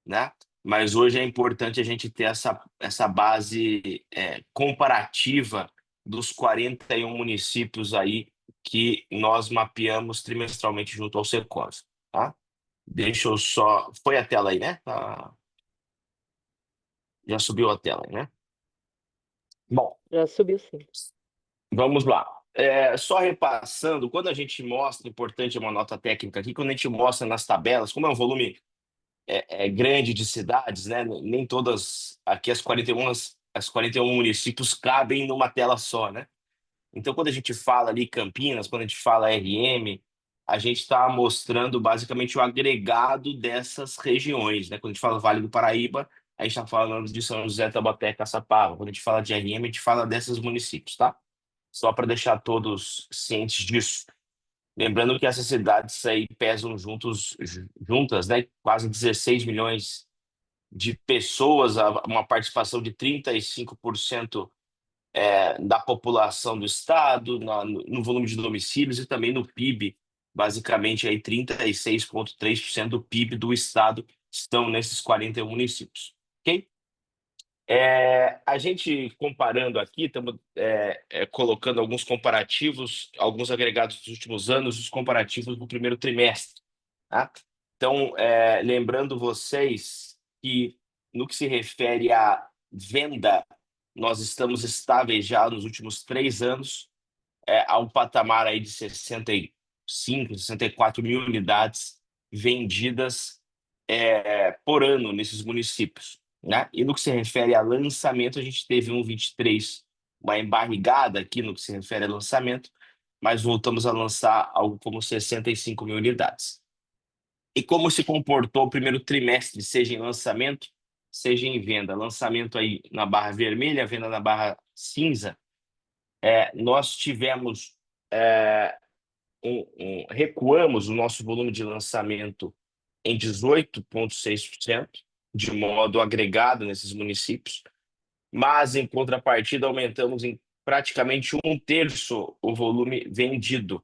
né? Mas hoje é importante a gente ter essa base comparativa dos 41 municípios aí que nós mapeamos trimestralmente junto ao Secov, tá? Deixa eu só... Foi a tela aí, né? Já subiu a tela aí, né? Bom, Já subiu sim. vamos lá. Só repassando, quando a gente mostra, importante é uma nota técnica aqui, quando a gente mostra nas tabelas, como é um volume grande de cidades, né? Nem todas, aqui as 41 municípios cabem numa tela só, né? Então, quando a gente fala ali Campinas, quando a gente fala RM, a gente está mostrando basicamente o agregado dessas regiões, né? Quando a gente fala Vale do Paraíba, a gente está falando de São José, Taubaté, Caçapava. Quando a gente fala de RM, a gente fala desses municípios, tá? Só para deixar todos cientes disso. Lembrando que essas cidades aí pesam juntas, né? Quase 16 milhões de pessoas, uma participação de 35% da população do estado, no volume de domicílios e também no PIB. Basicamente, aí 36,3% do PIB do estado estão nesses 41 municípios. Ok? A gente comparando aqui, estamos colocando alguns comparativos, alguns agregados dos últimos anos, os comparativos do primeiro trimestre. Tá? Então, lembrando vocês que, no que se refere à venda, nós estamos estáveis já nos últimos 3 anos, a um patamar aí de 65, 64 mil unidades vendidas por ano nesses municípios, né? E no que se refere a lançamento, a gente teve um 23, uma embarrigada aqui no que se refere a lançamento, mas voltamos a lançar algo como 65 mil unidades. E como se comportou o primeiro trimestre, seja em lançamento, seja em venda? Lançamento aí na barra vermelha, venda na barra cinza. Nós tivemos, recuamos o nosso volume de lançamento em 18,6%, de modo agregado nesses municípios, mas, em contrapartida, aumentamos em praticamente 1/3 o volume vendido.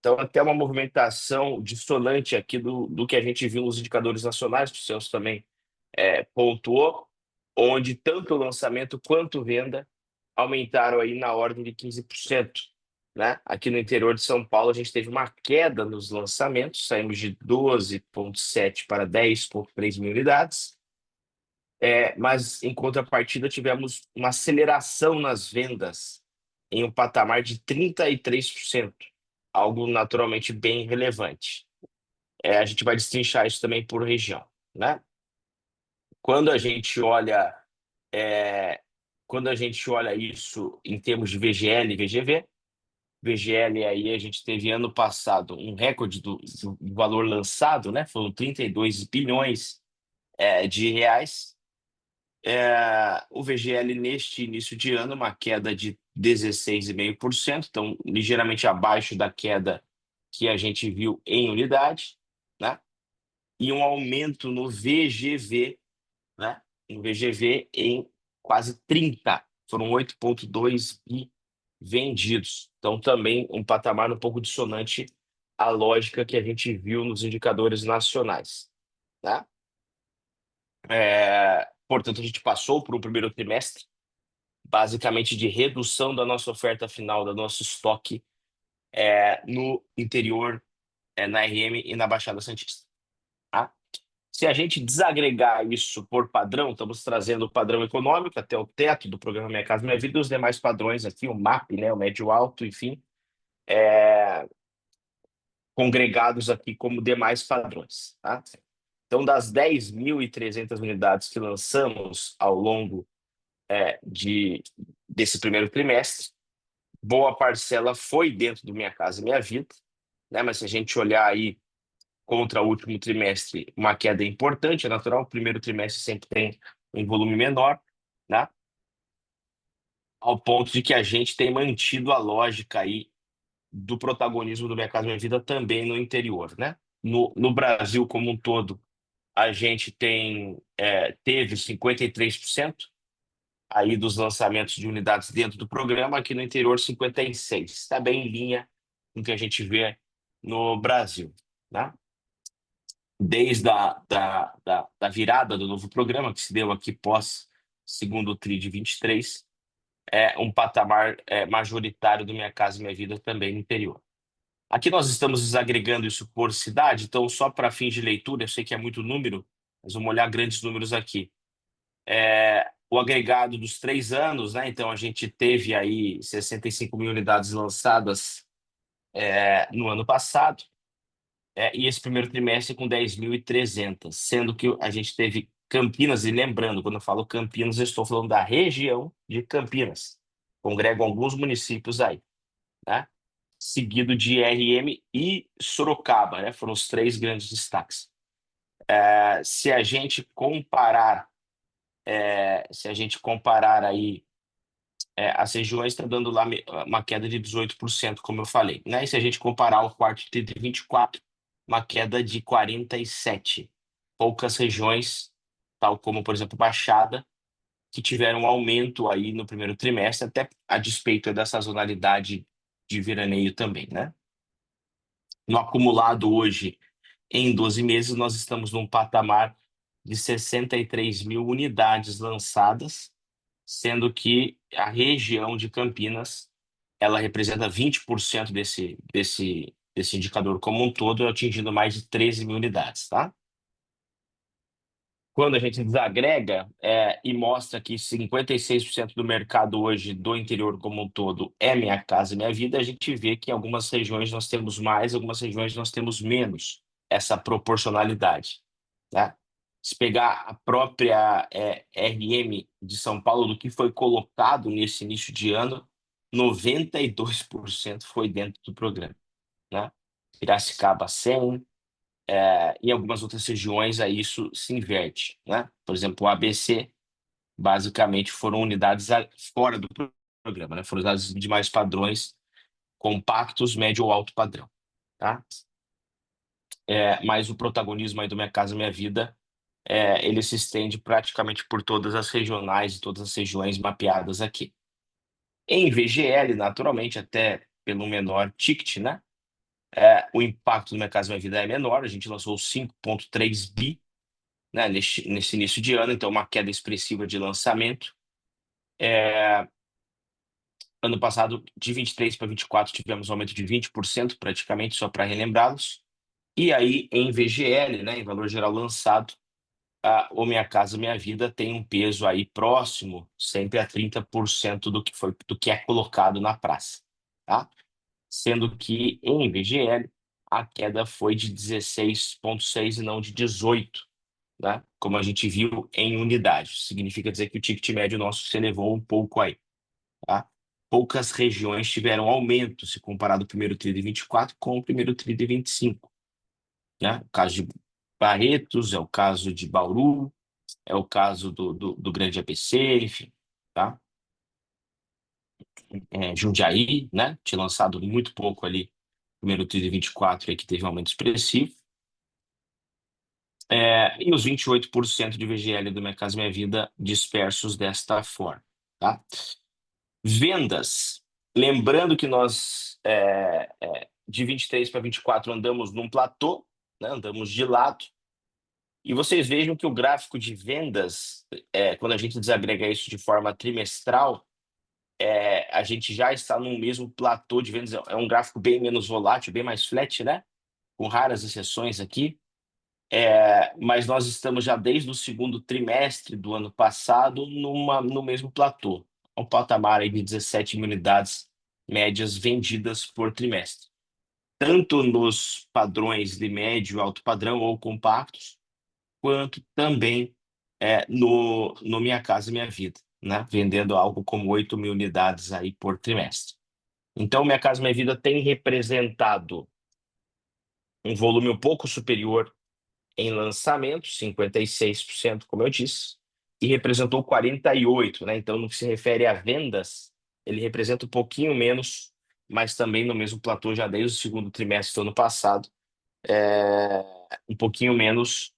Então, até uma movimentação dissonante aqui do que a gente viu nos indicadores nacionais, que o Celso também pontuou, onde tanto o lançamento quanto venda aumentaram aí na ordem de 15%. Né? Aqui no interior de São Paulo, a gente teve uma queda nos lançamentos, saímos de 12,7 para 10,3 mil unidades, mas, em contrapartida, tivemos uma aceleração nas vendas em um patamar de 33%, algo naturalmente bem relevante. A gente vai destrinchar isso também por região. Né? Quando a gente olha isso em termos de VGL e VGV, VGL aí a gente teve ano passado um recorde do valor lançado, né? Foram 32 bilhões de reais. O VGL neste início de ano, uma queda de 16,5%, então ligeiramente abaixo da queda que a gente viu em unidade, né? E um aumento no VGV, né? No VGV em quase 30, foram 8,2 bi vendidos. Então, também um patamar um pouco dissonante à lógica que a gente viu nos indicadores nacionais. Né? Portanto, a gente passou por um primeiro trimestre, basicamente de redução da nossa oferta final, do nosso estoque no interior, na RM e na Baixada Santista. Tá? Se a gente desagregar isso por padrão, estamos trazendo o padrão econômico até o teto do programa Minha Casa Minha Vida e os demais padrões aqui, o MAP, né, o médio alto, enfim, congregados aqui como demais padrões. Tá? Então, das 10.300 unidades que lançamos ao longo desse primeiro trimestre, boa parcela foi dentro do Minha Casa Minha Vida, né? Mas se a gente olhar aí contra o último trimestre, uma queda importante, é natural, o primeiro trimestre sempre tem um volume menor, né? Ao ponto de que a gente tem mantido a lógica aí do protagonismo do Minha Casa Minha Vida também no interior, né? No Brasil como um todo, a gente teve 53% aí dos lançamentos de unidades dentro do programa, aqui no interior 56%. Está bem em linha com o que a gente vê no Brasil, né? Desde da virada do novo programa, que se deu aqui pós segundo TRI de 23, um patamar majoritário do Minha Casa Minha Vida também no interior. Aqui nós estamos desagregando isso por cidade, então só para fins de leitura, eu sei que é muito número, mas vamos olhar grandes números aqui. O agregado dos 3 anos, né? Então a gente teve aí 65 mil unidades lançadas no ano passado, e esse primeiro trimestre com 10.300, sendo que a gente teve Campinas, e lembrando, quando eu falo Campinas, eu estou falando da região de Campinas, congregam alguns municípios aí, né? Seguido de RM e Sorocaba, né? Foram os 3 grandes destaques. Se a gente comparar, aí as regiões, está dando lá uma queda de 18%, como eu falei, né? E se a gente comparar o quarto TRI de 24, uma queda de 47%. Poucas regiões, tal como, por exemplo, Baixada, que tiveram um aumento aí no primeiro trimestre, até a despeito da sazonalidade de veraneio também, né? No acumulado hoje, em 12 meses, nós estamos num patamar de 63 mil unidades lançadas, sendo que a região de Campinas, ela representa 20% desse indicador como um todo, atingindo mais de 13 mil unidades, tá? Quando a gente desagrega e mostra que 56% do mercado hoje do interior como um todo é Minha Casa Minha Vida, a gente vê que em algumas regiões nós temos mais, algumas regiões nós temos menos essa proporcionalidade, né? Se pegar a própria RM de São Paulo, do que foi colocado nesse início de ano, 92% foi dentro do programa, né? Piracicaba 100, em algumas outras regiões aí isso se inverte, né? Por exemplo, o ABC basicamente foram unidades fora do programa, né? Foram unidades de mais padrões compactos, médio ou alto padrão, tá? Mas o protagonismo aí do Minha Casa Minha Vida, ele se estende praticamente por todas as regionais e todas as regiões mapeadas aqui. Em VGL, naturalmente, até pelo menor ticket, né? O impacto do Minha Casa Minha Vida é menor, a gente lançou 5,3 bi, né, nesse início de ano, então uma queda expressiva de lançamento. Ano passado, de 23 para 24, tivemos um aumento de 20%, praticamente, só para relembrá-los. E aí, em VGL, né, em valor geral lançado, o Minha Casa Minha Vida tem um peso aí próximo, sempre a 30% do que é colocado na praça, tá? Sendo que em VGL a queda foi de 16,6 e não de 18, né? Como a gente viu em unidades. Significa dizer que o ticket médio nosso se elevou um pouco aí, tá? Poucas regiões tiveram aumento se comparado o primeiro TRI de 24 com o primeiro TRI de 25, né? O caso de Barretos, é o caso de Bauru, é o caso do Grande ABC, enfim, tá? Jundiaí, né? Tinha lançado muito pouco ali, primeiro TRI de 24, aí que teve um aumento expressivo. E os 28% de VGL do Minha Casa Minha Vida dispersos desta forma, tá? Vendas. Lembrando que nós, de 23 para 24, andamos num platô, né? Andamos de lado. E vocês vejam que o gráfico de vendas, quando a gente desagrega isso de forma trimestral, a gente já está no mesmo platô de vendas. É um gráfico bem menos volátil, bem mais flat, né? Com raras exceções aqui. Mas nós estamos já desde o segundo trimestre do ano passado no mesmo platô, um patamar aí de 17 mil unidades médias vendidas por trimestre, tanto nos padrões de médio, alto padrão ou compactos, quanto também no Minha Casa Minha Vida, né? Vendendo algo como 8 mil unidades aí por trimestre. Então, Minha Casa Minha Vida tem representado um volume um pouco superior em lançamento, 56%, como eu disse, e representou 48%, né? Então, no que se refere a vendas, ele representa um pouquinho menos, mas também no mesmo platô já desde o segundo trimestre do ano passado, um pouquinho menos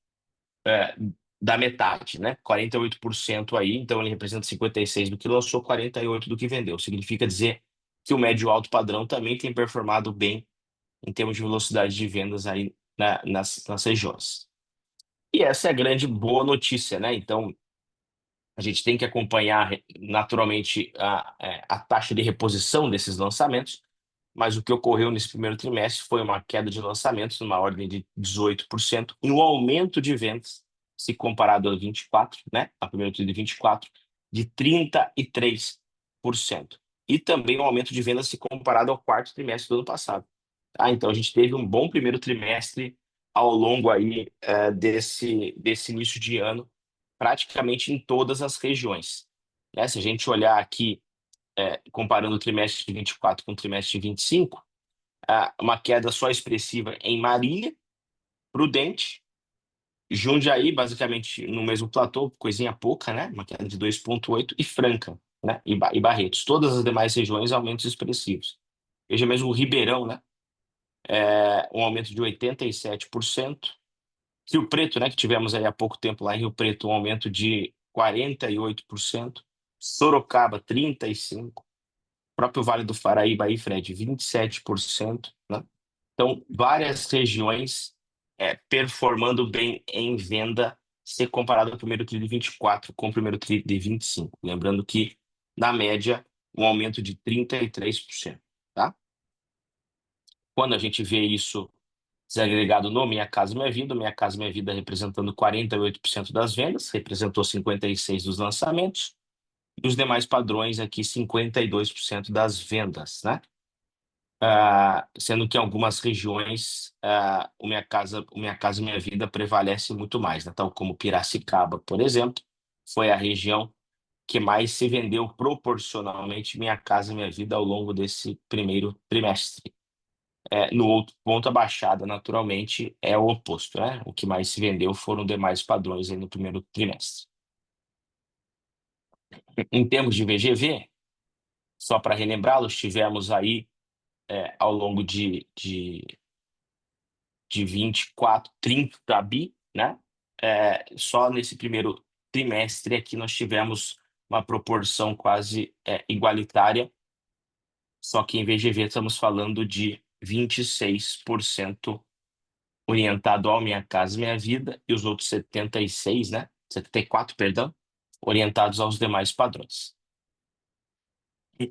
da metade, né? 48% aí, então ele representa 56% do que lançou, 48% do que vendeu. Significa dizer que o médio alto padrão também tem performado bem em termos de velocidade de vendas aí nas regiões. E essa é a grande boa notícia, né? Então, A gente tem que acompanhar naturalmente a taxa de reposição desses lançamentos, mas o que ocorreu nesse primeiro trimestre foi uma queda de lançamentos numa ordem de 18% e um aumento de vendas, se comparado a 24, né, a primeiro trimestre de 24, de 33%. E também um aumento de vendas se comparado ao quarto trimestre do ano passado. Então a gente teve um bom primeiro trimestre ao longo aí desse início de ano, praticamente em todas as regiões. Né? Se a gente olhar aqui, comparando o trimestre de 24 com o trimestre de 25, uma queda só expressiva em Marília, Prudente, Jundiaí, basicamente no mesmo platô, coisinha pouca, né? Uma queda de 2,8, e Franca, né? E Barretos. Todas as demais regiões, aumentos expressivos. Veja mesmo o Ribeirão, né? Um aumento de 87%. Rio Preto, né, que tivemos aí há pouco tempo lá em Rio Preto, um aumento de 48%. Sorocaba, 35%. Próprio Vale do Paraíba aí, Fred, 27%, né? Então, várias regiões performando bem em venda, se comparado ao primeiro TRI de 24 com o primeiro TRI de 25. Lembrando que, na média, um aumento de 33%, tá? Quando a gente vê isso desagregado no Minha Casa Minha Casa Minha Vida representando 48% das vendas, representou 56% dos lançamentos, e os demais padrões aqui 52% das vendas, né? Sendo que em algumas regiões o Minha Casa Minha Vida prevalece muito mais, né? Tal como Piracicaba, por exemplo, foi a região que mais se vendeu proporcionalmente Minha Casa Minha Vida ao longo desse primeiro trimestre. No outro ponto, a Baixada, naturalmente, é o oposto, né? O que mais se vendeu foram demais padrões aí no primeiro trimestre. Em termos de VGV, só para relembrá-los, tivemos aí, ao longo de 24, 30 bi, né? Só nesse primeiro trimestre aqui nós tivemos uma proporção quase igualitária, só que em VGV estamos falando de 26% orientado ao Minha Casa Minha Vida e os outros 76, né? 74, perdão, orientados aos demais padrões.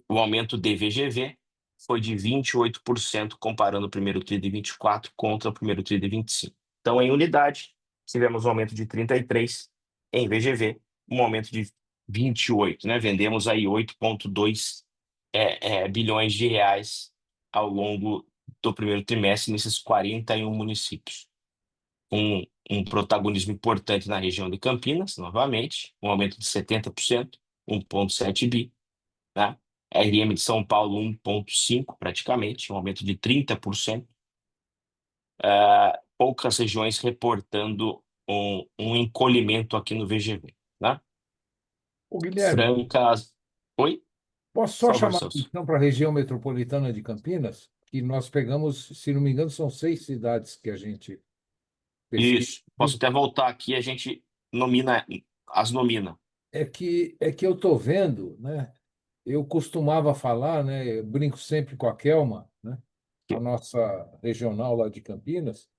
O aumento de VGV foi de 28% comparando o primeiro TRI de 24 contra o primeiro TRI de 25. Então, em unidade, tivemos um aumento de 33, em VGV, um aumento de 28, né? Vendemos aí 8,2 bilhões de reais ao longo do primeiro trimestre nesses 41 municípios. Um protagonismo importante na região de Campinas, novamente, um aumento de 70%, 1,7 bi, né? RM de São Paulo, 1,5 praticamente, um aumento de 30%. Poucas regiões reportando um encolhimento aqui no VGV, né? O Guilherme, Franca. Oi? posso Por só favor, chamar a Celso. atenção para a região metropolitana de Campinas, que nós pegamos, se não me engano, são 6 cidades que a gente pesquisa. Isso. Posso até voltar aqui, a gente nomina. É que eu estou vendo, né? Eu costumava falar, né? Eu brinco sempre com a Kelma, né? A nossa regional lá de Campinas,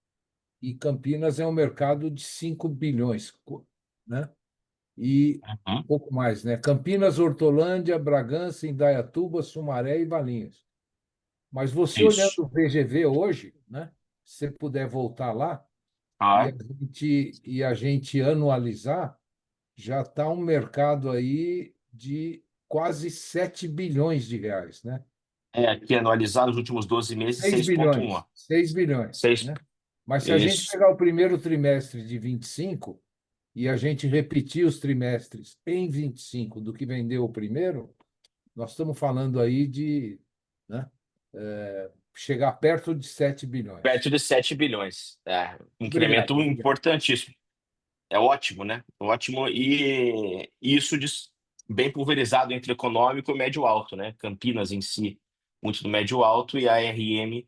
e Campinas é um mercado de 5 bilhões, né? E Uhum. pouco mais, né? Campinas, Hortolândia, Bragança, Indaiatuba, Sumaré e Valinhos. Mas você olhando Isso. o VGV hoje, né? Se você puder voltar lá Ah, e a gente anualizar, já está um mercado aí de quase 7 bilhões de reais, né? aqui anualizar nos últimos 12 meses, 6 6,1. bilhões, 6 bilhões, 6. né? Mas se a gente Isso. pegar o primeiro trimestre de 25 e a gente repetir os trimestres em 25 do que vendeu o primeiro, nós estamos falando aí de, né, chegar perto de 7 bilhões. Perto de 7 bilhões. Um Obrigado, incremento obrigado. importantíssimo. É ótimo, né? Ótimo. E isso bem pulverizado entre econômico e médio alto, né? Campinas em si, muito do médio alto, e a RM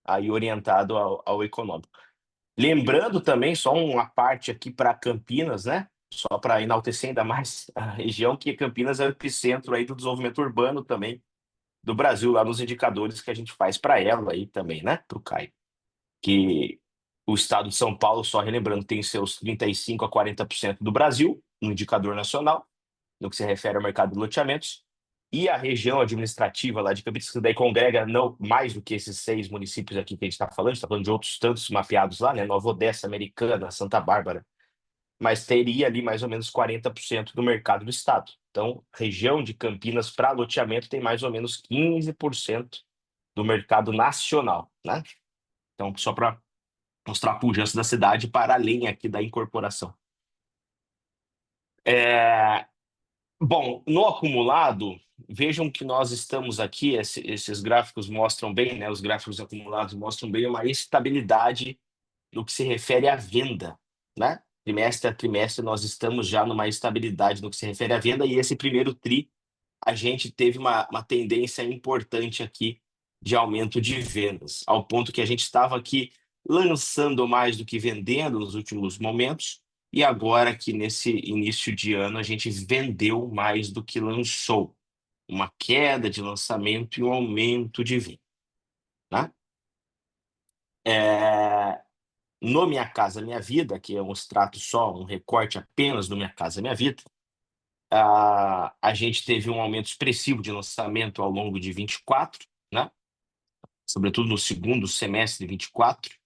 aí orientado ao econômico. Lembrando também, só uma parte aqui para Campinas, né? Só para enaltecer ainda mais a região, que Campinas é o epicentro aí do desenvolvimento urbano também do Brasil, lá nos indicadores que a gente faz para ela aí também, né? Para o Caio. Que o estado de São Paulo, só relembrando, tem seus 35% a 40% do Brasil, no indicador nacional, no que se refere ao mercado de loteamentos, e a região administrativa lá de Campinas, que daí congrega não mais do que esses 6 municípios aqui que a gente está falando, a gente está falando de outros tantos mapeados lá, né? Nova Odessa, Americana, Santa Bárbara, mas teria ali mais ou menos 40% do mercado do estado. Então, região de Campinas para loteamento tem mais ou menos 15% do mercado nacional, né? Então, só para mostrar a pujança da cidade para além aqui da incorporação. Bom, no acumulado, vejam que nós estamos aqui, esses gráficos mostram bem, né? Os gráficos acumulados mostram bem uma estabilidade no que se refere à venda, né? Trimestre a trimestre, nós estamos já numa estabilidade no que se refere à venda, e esse primeiro TRI, a gente teve uma tendência importante aqui de aumento de vendas, ao ponto que a gente estava aqui lançando mais do que vendendo nos últimos momentos, e agora que nesse início de ano a gente vendeu mais do que lançou. Uma queda de lançamento e um aumento de venda, né? No Minha Casa Minha Vida, que é um extrato só, um recorte apenas do Minha Casa Minha Vida, a gente teve um aumento expressivo de lançamento ao longo de 24, né? Sobretudo no segundo semestre de 24.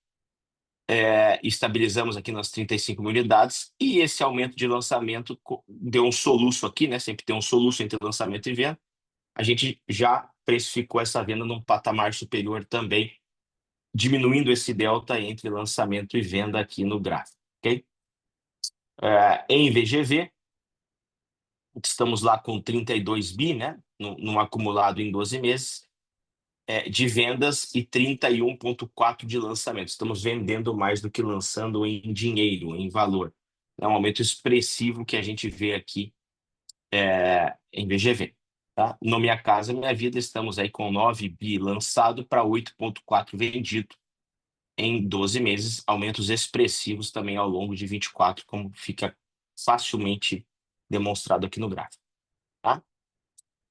Estabilizamos aqui nas 35 mil unidades, e esse aumento de lançamento deu um soluço aqui, né? Sempre tem um soluço entre lançamento e venda. A gente já precificou essa venda num patamar superior também, diminuindo esse delta entre lançamento e venda aqui no gráfico, ok? Em VGV, estamos lá com 32 bi, né? Num acumulado em 12 meses, de vendas, e 31,4 de lançamento. Estamos vendendo mais do que lançando em dinheiro, em valor. É um aumento expressivo que a gente vê aqui em VGV. Tá? No Minha Casa Minha Vida, estamos aí com 9 bi lançado para 8,4 vendido em 12 meses, aumentos expressivos também ao longo de 24, como fica facilmente demonstrado aqui no gráfico. Tá?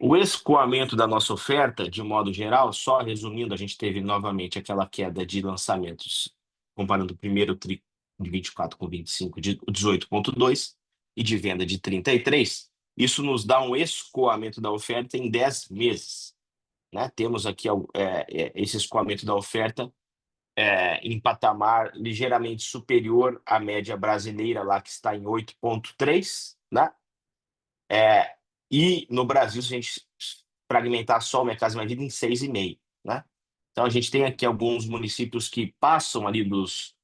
O escoamento da nossa oferta, de modo geral, só resumindo, a gente teve novamente aquela queda de lançamentos, comparando o primeiro TRI de 24 com 25, de 18,2, e de venda de 33. Isso nos dá um escoamento da oferta em 10 meses. Né? Temos aqui esse escoamento da oferta em patamar ligeiramente superior à média brasileira, lá que está em 8,3, né? E no Brasil, se a gente fragmentar só o Minha Casa Minha Vida, em 6,5, né? Então, a gente tem aqui alguns municípios que passam ali dos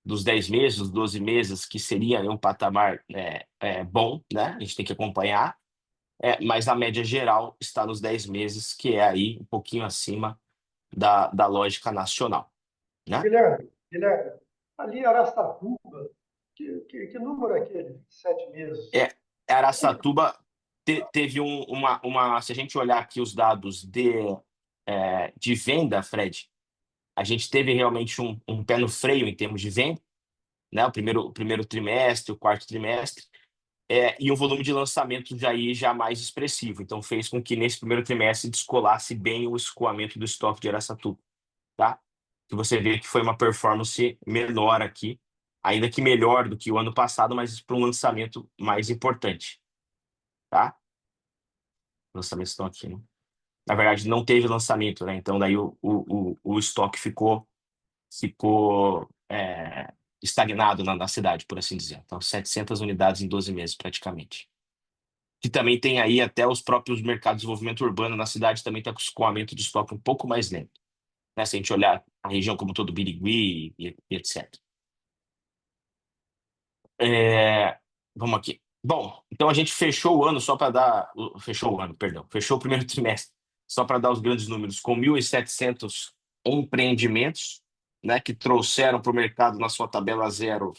10 meses, dos 12 meses, que seria um patamar bom, né? A gente tem que acompanhar, mas a média geral está nos 10 meses, que é aí um pouquinho acima da lógica nacional, né? Guilherme, ali Araçatuba, que número é aquele? 27 meses. Araçatuba teve se a gente olhar aqui os dados de venda, Fred, a gente teve realmente um pé no freio em termos de venda, né? O primeiro trimestre, o quarto trimestre, e um volume de lançamento já mais expressivo. Então, fez com que nesse primeiro trimestre descolasse bem o escoamento do estoque de Araçatuba, tá? Que você vê que foi uma performance menor aqui, ainda que melhor do que o ano passado, mas para um lançamento mais importante, tá? Lançamentos estão aqui, né? Na verdade, não teve lançamento, né? Então, daí o estoque ficou estagnado na cidade, por assim dizer. Então, 700 unidades em 12 meses, praticamente. Que também tem aí até os próprios mercados de desenvolvimento urbano na cidade também está com escoamento de estoque um pouco mais lento, né? Se a gente olhar a região como todo, Birigui e etc. Vamos aqui. Bom, então a gente fechou o ano só para dar... Fechou o ano, perdão. Fechou o primeiro trimestre, só para dar os grandes números, com 1.700 empreendimentos, né, que trouxeram para o mercado, na sua tabela zero,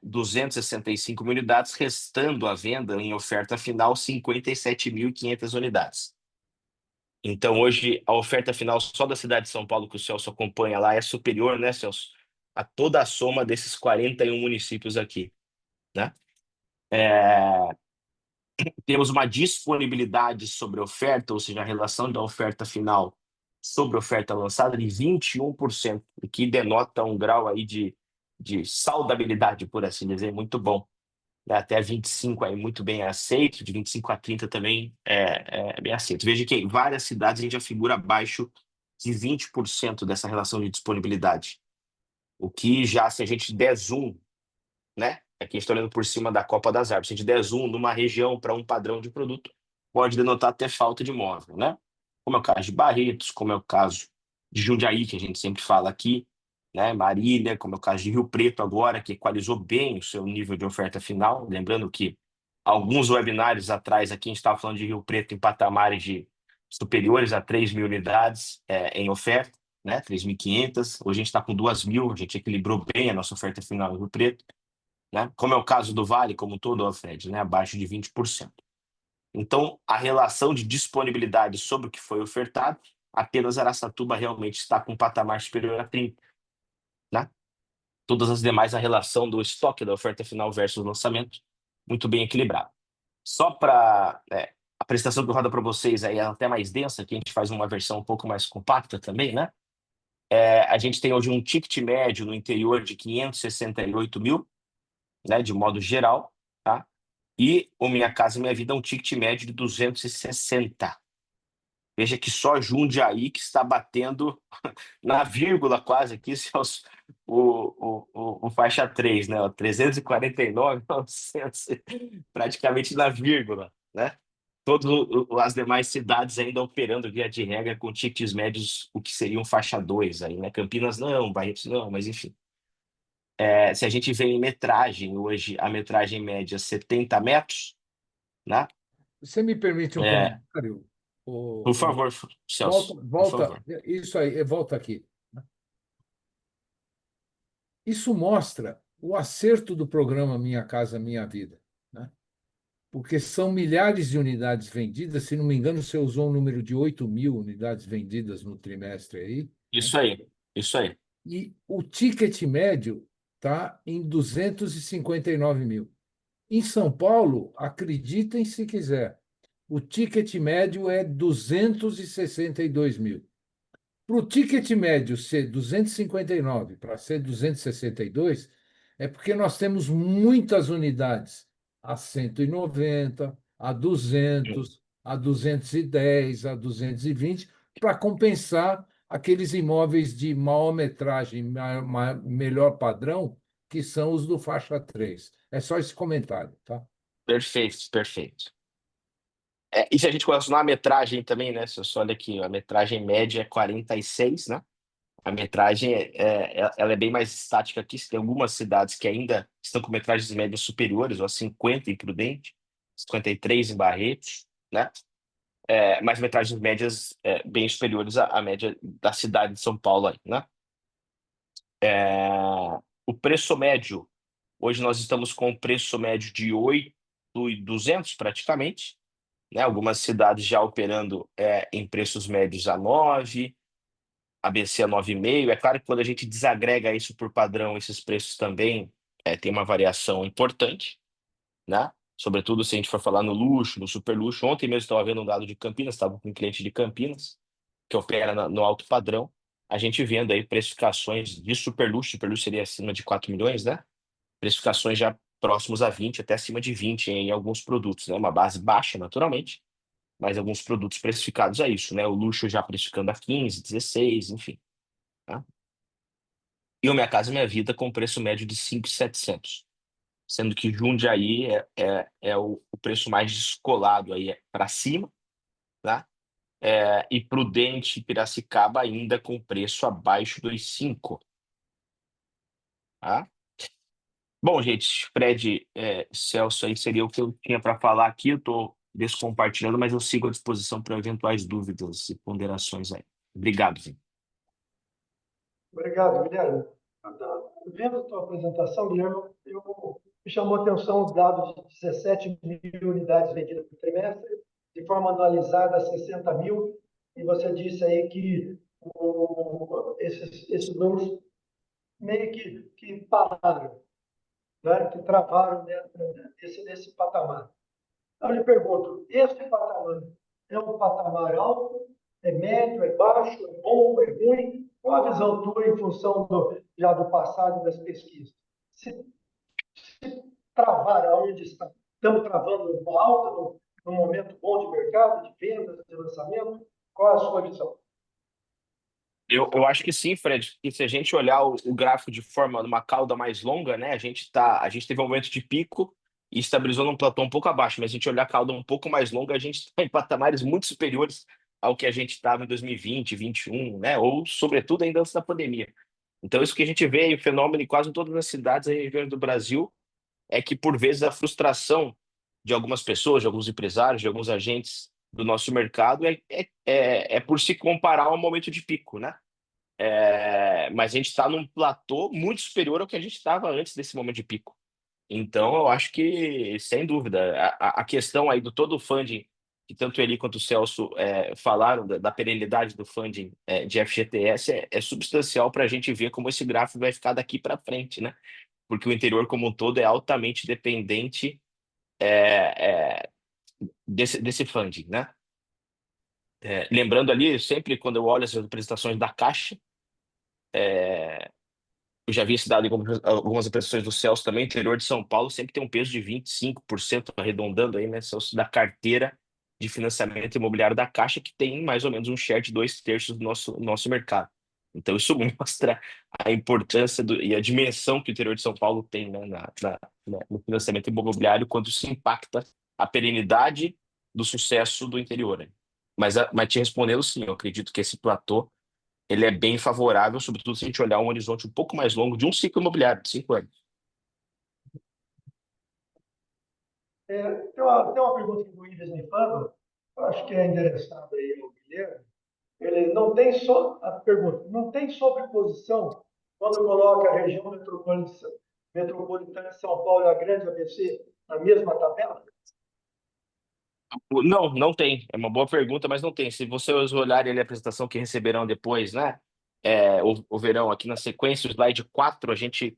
265 mil unidades, restando à venda em oferta final 57.500 unidades. Então, hoje, a oferta final só da cidade de São Paulo, que o Celso acompanha lá, é superior, né, Celso, a toda a soma desses 41 municípios aqui, né? Temos uma disponibilidade sobre oferta, ou seja, a relação da oferta final sobre oferta lançada de 21%, o que denota um grau aí de saudabilidade, por assim dizer, muito bom. né, até 25 aí muito bem aceito, de 25 a 30 também é bem aceito. Veja que em várias cidades a gente já figura abaixo de 20% dessa relação de disponibilidade. O que já, se a gente der zoom, né? Aqui a gente está olhando por cima da Copa das Árvores. Se a gente der zoom numa região para um padrão de produto, pode denotar até falta de imóvel, né? Como é o caso de Barretos, como é o caso de Jundiaí, que a gente sempre fala aqui, né? Marília, como é o caso de Rio Preto agora, que equalizou bem o seu nível de oferta final. Lembrando que alguns webinários atrás aqui a gente estava falando de Rio Preto em patamares de superiores a 3.000 unidades em oferta, né? 3.500. Hoje a gente está com 2.000, a gente equilibrou bem a nossa oferta final em Rio Preto, né? Como é o caso do Vale, como todo, Alfred, né? Abaixo de 20%. Então, a relação de disponibilidade sobre o que foi ofertado, apenas Araçatuba realmente está com um patamar superior a 30, né? Todas as demais, a relação do estoque da oferta final versus lançamento, muito bem equilibrado. Só para a apresentação que eu rodo para vocês aí é até mais densa, que a gente faz uma versão um pouco mais compacta também, né? A gente tem hoje um ticket médio no interior de 568 mil, né, de modo geral, tá? E o Minha Casa Minha Vida é um ticket médio de 260. Veja que só Jundiaí que está batendo na vírgula quase aqui, o faixa 3, né? O 349, 900, praticamente na vírgula, né? Todas as demais cidades ainda operando via de regra com tickets médios, o que seriam faixa 2 aí, né? Campinas não, Barretos não, mas enfim. Se a gente vê em metragem, hoje a metragem média 70 metros, né? Você me permite um É, comentário? por O, favor, volta, Celso, por volta, favor. isso aí, volta aqui. Isso mostra o acerto do programa Minha Casa Minha Vida, né? Porque são milhares de unidades vendidas, se não me engano, você usou um número de 8.000 unidades vendidas no trimestre aí, né? Isso aí, isso aí. E o ticket médio está em 259 mil. Em São Paulo, acreditem se quiser, o ticket médio é 262 mil. Para o ticket médio ser 259 para ser 262, é porque nós temos muitas unidades a 190, a 200, a 210, a 220, para compensar aqueles imóveis de maior metragem, melhor padrão, que são os do faixa 3. É só esse comentário, tá? Perfeito, perfeito. E se a gente relacionar a metragem também, né? Se você olha aqui, a metragem média é 46, né? A metragem ela é bem mais estática aqui. Tem algumas cidades que ainda estão com metragens médias superiores, ou a 50 em Prudente, 53 em Barretos, né? Mas metragens médias bem superiores à média da cidade de São Paulo aí, né? É, o preço médio, hoje nós estamos com um preço médio de 8.200 praticamente, né? Algumas cidades já operando em preços médios a 9, ABC a 9,5. É claro que quando a gente desagrega isso por padrão, esses preços também tem uma variação importante, né? Sobretudo se a gente for falar no luxo, no super luxo. Ontem mesmo estava vendo um dado de Campinas, estava com um cliente de Campinas, que opera no alto padrão. A gente vendo aí precificações de super luxo seria acima de 4 milhões, né? Precificações já próximos a 20, até acima de 20 em alguns produtos, né? Uma base baixa, naturalmente, mas alguns produtos precificados a isso, né? O luxo já precificando a 15, 16, enfim. Tá? E o Minha Casa Minha Vida com preço médio de 5.700, sendo que Jundiaí é o preço mais descolado aí para cima, tá? E Prudente e Piracicaba ainda com preço abaixo dos 5, tá? Bom, gente, Fred, Celso, aí seria o que eu tinha para falar aqui. Eu estou descompartilhando, mas eu sigo à disposição para eventuais dúvidas e ponderações aí. Obrigado, Vini. Obrigado, Guilherme. Vendo a tua apresentação, Guilherme, me chamou a atenção os dados de 17 mil unidades vendidas por trimestre, de forma anualizada 60 mil, e você disse aí que esses números meio que pararam, né? Que travaram nesse patamar. Então, eu lhe pergunto, este patamar é um patamar alto, é médio, é baixo, é bom, é ruim? Qual a visão tua em função já do passado e das pesquisas? Se travar aonde está? Estamos travando uma alta num momento bom de mercado, de vendas, de lançamento? Qual é a sua visão? Eu acho que sim, Fred, porque se a gente olhar o gráfico de forma numa cauda mais longa, né, a gente teve um momento de pico e estabilizou num platô um pouco abaixo, mas se a gente olhar a cauda um pouco mais longa, a gente está em patamares muito superiores ao que a gente estava em 2020, 2021, né, ou sobretudo ainda antes da pandemia. Então isso que a gente vê, o fenômeno em quase todas as cidades e regiões do Brasil, é que por vezes a frustração de algumas pessoas, de alguns empresários, de alguns agentes do nosso mercado é por se comparar ao momento de pico, né? Mas a gente está num platô muito superior ao que a gente estava antes desse momento de pico. Então, eu acho que, sem dúvida, a questão aí do todo o funding, que tanto ele quanto o Celso falaram, da perenidade do funding de FGTS, é substancial para a gente ver como esse gráfico vai ficar daqui para frente, né? Porque o interior como um todo é altamente dependente desse funding, né? Lembrando ali, sempre quando eu olho as apresentações da Caixa, eu já vi esse dado em algumas apresentações do Celso também, interior de São Paulo sempre tem um peso de 25%, arredondando aí, né, Celso, da carteira de financiamento imobiliário da Caixa, que tem mais ou menos um share de 2/3 do nosso mercado. Então, isso mostra a importância e a dimensão que o interior de São Paulo tem, né, no financiamento imobiliário, quanto isso impacta a perenidade do sucesso do interior, né? Mas te respondendo, sim, eu acredito que esse platô ele é bem favorável, sobretudo se a gente olhar um horizonte um pouco mais longo de um ciclo imobiliário, de 5 anos. Tem uma pergunta aqui do Ives Nifando, eu acho que é endereçada aí ao Guilherme. Ele não tem só a pergunta, não tem sobreposição quando coloca a região metropolitana de São Paulo e a Grande ABC na mesma tabela? Não, não tem. É uma boa pergunta, mas não tem. Se vocês olharem ali a apresentação que receberão depois, né? O verão aqui na sequência, o slide 4 a gente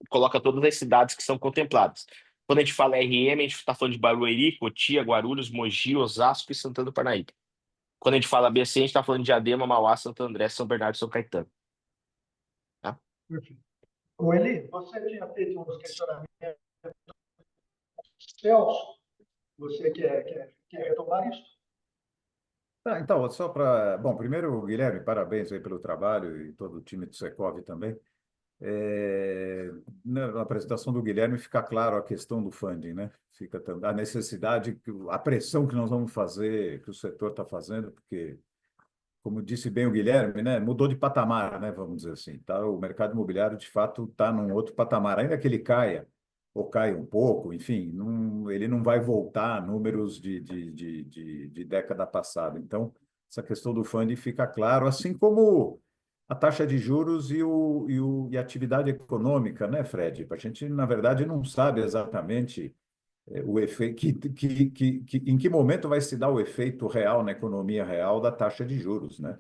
coloca todas as cidades que são contempladas. Quando a gente fala RM, a gente está falando de Barueri, Cotia, Guarulhos, Mogi, Osasco e Santana do Parnaíba. Quando a gente fala ABC, a gente está falando de Diadema, Mauá, Santo André, São Bernardo e São Caetano. Tá? Perfeito. Ô, Eli, você tinha feito uns questionamentos, Celso, você quer retomar isso? Então, só para. Bom, primeiro, Guilherme, parabéns aí pelo trabalho e todo o time do Secov também. Na apresentação do Guilherme fica claro a questão do funding, né? Fica a necessidade, a pressão que nós vamos fazer, que o setor está fazendo, porque, como disse bem o Guilherme, né? Mudou de patamar, né? Vamos dizer assim. Tá? O mercado imobiliário, de fato, está num outro patamar. Ainda que ele caia, ou caia um pouco, enfim, ele não vai voltar a números de década passada. Então, essa questão do funding fica claro, assim como a taxa de juros e a atividade econômica, né, Fred? A gente, na verdade, não sabe exatamente o efeito, em que momento vai se dar o efeito real na economia real da taxa de juros, né?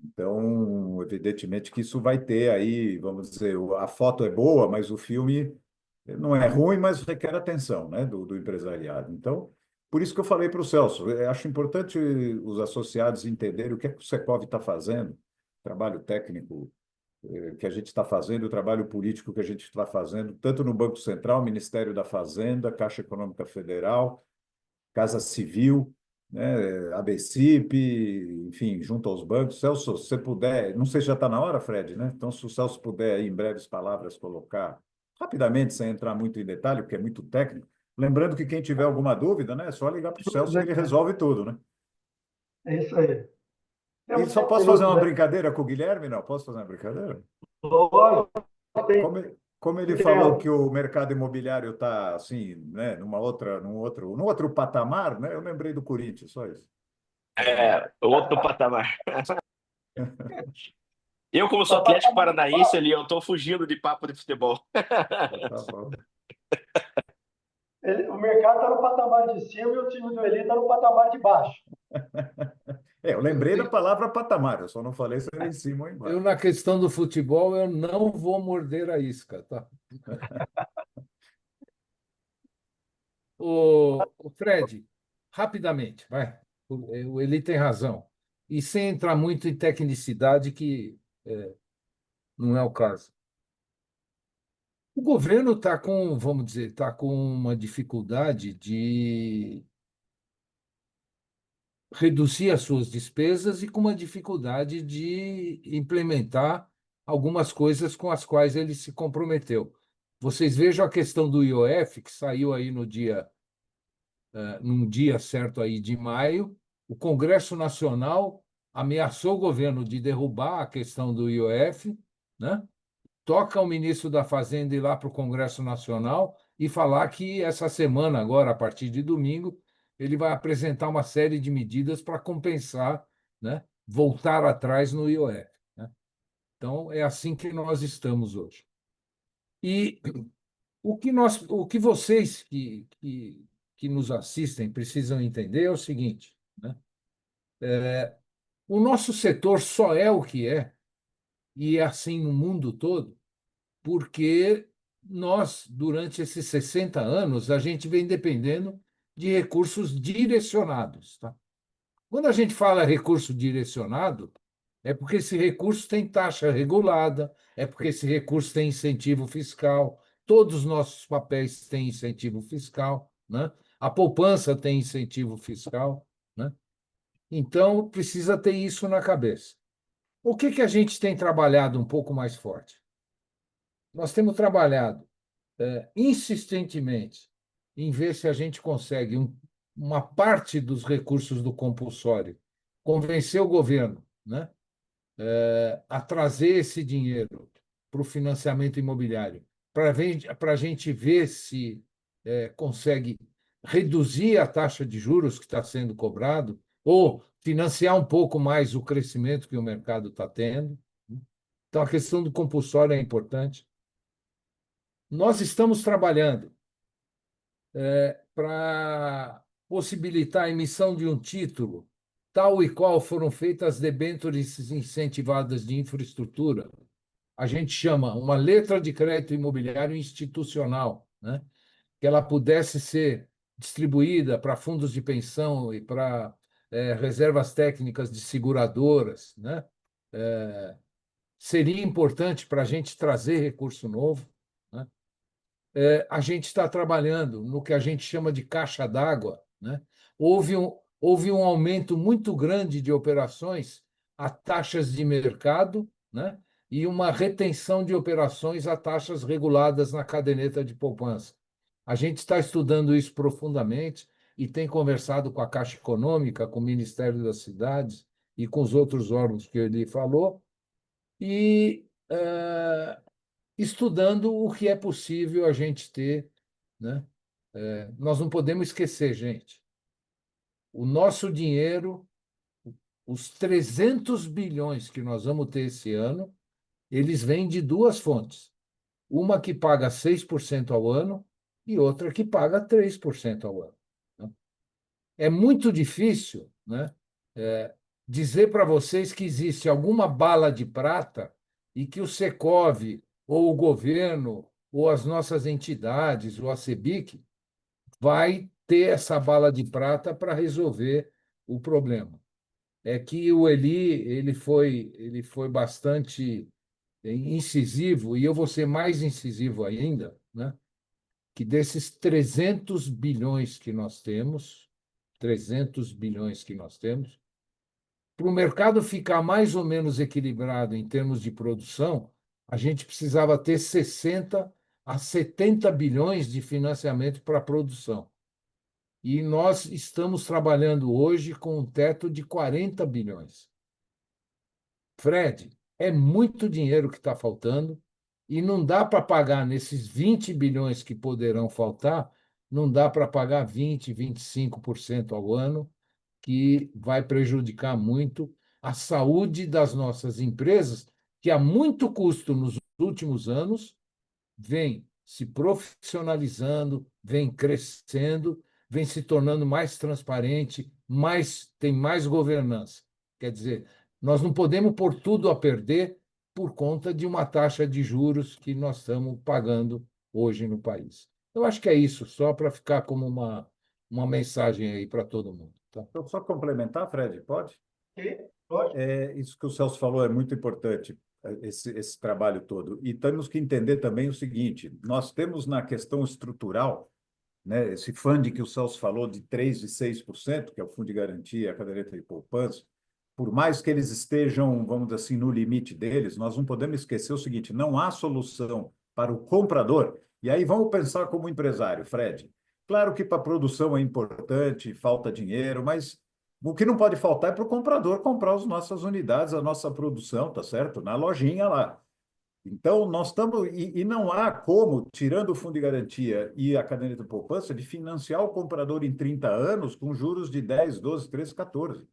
Então, evidentemente que isso vai ter aí, vamos dizer, a foto é boa, mas o filme não é ruim, mas requer atenção, né, do empresariado. Então, por isso que eu falei para o Celso, eu acho importante os associados entenderem o que é que o Secov está fazendo, trabalho técnico que a gente está fazendo, o trabalho político que a gente está fazendo, tanto no Banco Central, Ministério da Fazenda, Caixa Econômica Federal, Casa Civil, né, ABCIP, enfim, junto aos bancos. Celso, se você puder, não sei se já está na hora, Fred, né? Então, se o Celso puder, aí, em breves palavras, colocar rapidamente, sem entrar muito em detalhe, porque é muito técnico. Lembrando que quem tiver alguma dúvida, né, é só ligar para o Celso que ele resolve tudo, né? É isso aí. E Temos só 5 posso fazer minutos uma aí. brincadeira com o Guilherme? Não, posso fazer uma brincadeira? Lógico, tem Como ele falou que tempo. o mercado imobiliário está assim, né, num outro patamar, né? Eu lembrei do Corinthians, só isso. Outro patamar. Eu, como sou Tá Atlético patamar Paranaense ali, eu tô fugindo de papo de futebol. Tá bom. O mercado está no patamar de cima e o time do Eli está no patamar de baixo. Eu lembrei da palavra patamar, eu só não falei se era em cima ou Eu, embaixo. na questão do futebol, eu não vou morder a isca, tá? O Fred, rapidamente, vai. O Eli tem razão. E sem entrar muito em tecnicidade, que não é o caso. O governo está com, vamos dizer, está com uma dificuldade de reduzir as suas despesas e com uma dificuldade de implementar algumas coisas com as quais ele se comprometeu. Vocês vejam a questão do IOF, que saiu aí no dia, num dia certo aí de maio. O Congresso Nacional ameaçou o governo de derrubar a questão do IOF, né? Toca o ministro da Fazenda ir lá para o Congresso Nacional e falar que essa semana, agora, a partir de domingo, ele vai apresentar uma série de medidas para compensar, né, voltar atrás no IOF, né? Então, é assim que nós estamos hoje. E o que vocês que nos assistem precisam entender é o seguinte, né? O nosso setor só é o que é, e é assim no mundo todo, porque nós, durante esses 60 anos, a gente vem dependendo de recursos direcionados. Tá? Quando a gente fala recurso direcionado, é porque esse recurso tem taxa regulada, é porque esse recurso tem incentivo fiscal, todos os nossos papéis têm incentivo fiscal, né? A poupança tem incentivo fiscal, né? Então, precisa ter isso na cabeça. O que que a gente tem trabalhado um pouco mais forte? Nós temos trabalhado insistentemente em ver se a gente consegue uma parte dos recursos do compulsório, convencer o governo, né, a trazer esse dinheiro para o financiamento imobiliário, para a gente ver se consegue reduzir a taxa de juros que está sendo cobrado ou financiar um pouco mais o crescimento que o mercado está tendo. Então, a questão do compulsório é importante. Nós estamos trabalhando para possibilitar a emissão de um título, tal e qual foram feitas as debêntures incentivadas de infraestrutura. A gente chama uma letra de crédito imobiliário institucional, né? Que ela pudesse ser distribuída para fundos de pensão e para reservas técnicas de seguradoras, né? Seria importante para a gente trazer recurso novo, né? A gente está trabalhando no que a gente chama de caixa d'água, né? Houve um aumento muito grande de operações a taxas de mercado, né? E uma retenção de operações a taxas reguladas na caderneta de poupança. A gente está estudando isso profundamente e tem conversado com a Caixa Econômica, com o Ministério das Cidades e com os outros órgãos que ele falou, e estudando o que é possível a gente ter, né? Nós não podemos esquecer, gente, o nosso dinheiro, os 300 bilhões que nós vamos ter esse ano, eles vêm de duas fontes. Uma que paga 6% ao ano e outra que paga 3% ao ano, né? É muito difícil, né, dizer para vocês que existe alguma bala de prata e que o Secov, ou o governo, ou as nossas entidades, ou a CEBIC, vai ter essa bala de prata para resolver o problema. É que o Eli ele foi bastante incisivo, e eu vou ser mais incisivo ainda, né? Que desses 300 bilhões que nós temos, 300 bilhões que nós temos, para o mercado ficar mais ou menos equilibrado em termos de produção, a gente precisava ter 60 a 70 bilhões de financiamento para a produção. E nós estamos trabalhando hoje com um teto de 40 bilhões. Fred, é muito dinheiro que está faltando e não dá para pagar nesses 20 bilhões que poderão faltar, não dá para pagar 20, 25% ao ano, que vai prejudicar muito a saúde das nossas empresas, que a muito custo nos últimos anos vem se profissionalizando, vem crescendo, vem se tornando mais transparente, tem mais governança. Quer dizer, nós não podemos pôr tudo a perder por conta de uma taxa de juros que nós estamos pagando hoje no país. Eu acho que é isso, só para ficar como uma mensagem aí para todo mundo. Tá? Então, só complementar, Fred, pode? E, lógico, Isso que o Celso falou é muito importante. esse trabalho todo. E temos que entender também o seguinte: nós temos na questão estrutural, né, esse fundo que o Celso falou de 3% e 6%, que é o fundo de garantia, a caderneta de poupança, por mais que eles estejam, vamos dizer assim, no limite deles, nós não podemos esquecer o seguinte: não há solução para o comprador. E aí vamos pensar como empresário, Fred. Claro que para a produção é importante, falta dinheiro, mas o que não pode faltar é para o comprador comprar as nossas unidades, a nossa produção, tá certo? Na lojinha lá. Então, nós estamos. E não há como, tirando o fundo de garantia e a caderneta de poupança, de financiar o comprador em 30 anos com juros de 10, 12, 13, 14.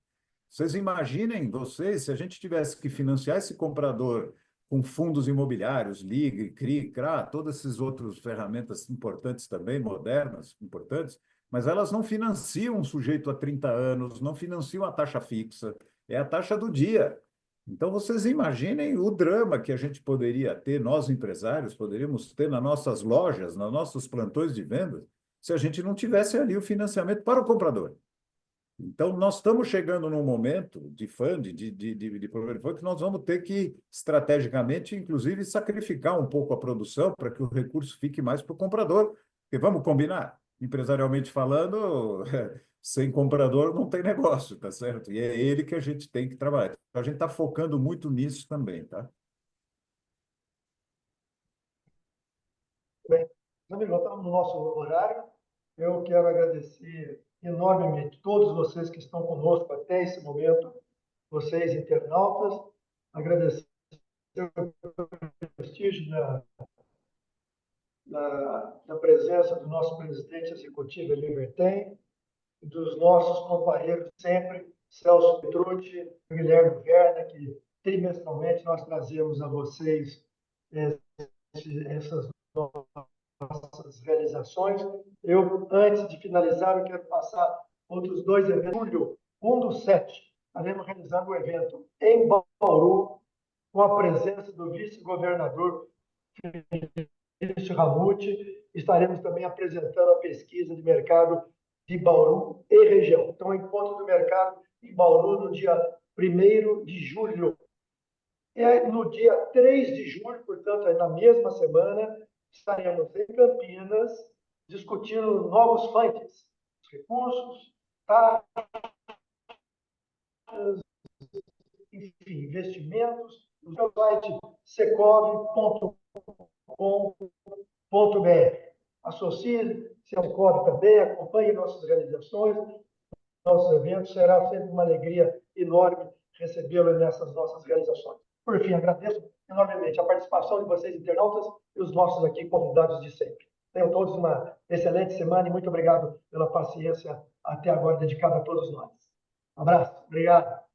Vocês imaginem, vocês, se a gente tivesse que financiar esse comprador com fundos imobiliários, LIG, CRI, CRA, todas essas outras ferramentas importantes também, modernas, importantes, mas elas não financiam um sujeito a 30 anos, não financiam a taxa fixa, é a taxa do dia. Então, vocês imaginem o drama que a gente poderia ter, nós empresários, poderíamos ter nas nossas lojas, nos nossos plantões de vendas, se a gente não tivesse ali o financiamento para o comprador. Então, nós estamos chegando num momento de funding, de problema de funding, que nós vamos ter que, estrategicamente, inclusive, sacrificar um pouco a produção para que o recurso fique mais para o comprador. Porque vamos combinar, empresarialmente falando, sem comprador não tem negócio, tá certo? E é ele que a gente tem que trabalhar. Então, a gente está focando muito nisso também, tá? Bem, amigos, nós estamos no nosso horário. Eu quero agradecer enormemente todos vocês que estão conosco até esse momento, vocês internautas, agradecer o prestígio da presença do nosso presidente executivo, Eli Berten, e dos nossos companheiros sempre, Celso Petrucci e Guilherme Verna, que trimestralmente nós trazemos a vocês essas nossas realizações. Eu, antes de finalizar, eu quero passar outros dois eventos. Em julho, 1 do 7, estaremos realizando um evento em Bauru, com a presença do vice-governador Felício Ramute. Estaremos também apresentando a pesquisa de mercado de Bauru e região. Então, encontro do mercado em Bauru no dia 1º de julho. E no dia 3 de julho, portanto, na mesma semana, estaremos em Campinas discutindo novos funds, recursos, taxas, enfim, investimentos, no seu site secov.com.br. Associe-se ao Secov também, acompanhe nossas realizações, nossos eventos. Será sempre uma alegria enorme recebê-lo nessas nossas realizações. Por fim, agradeço enormemente a participação de vocês, internautas, e os nossos aqui convidados de sempre. Tenham todos uma excelente semana e muito obrigado pela paciência até agora dedicada a todos nós. Um abraço, obrigado.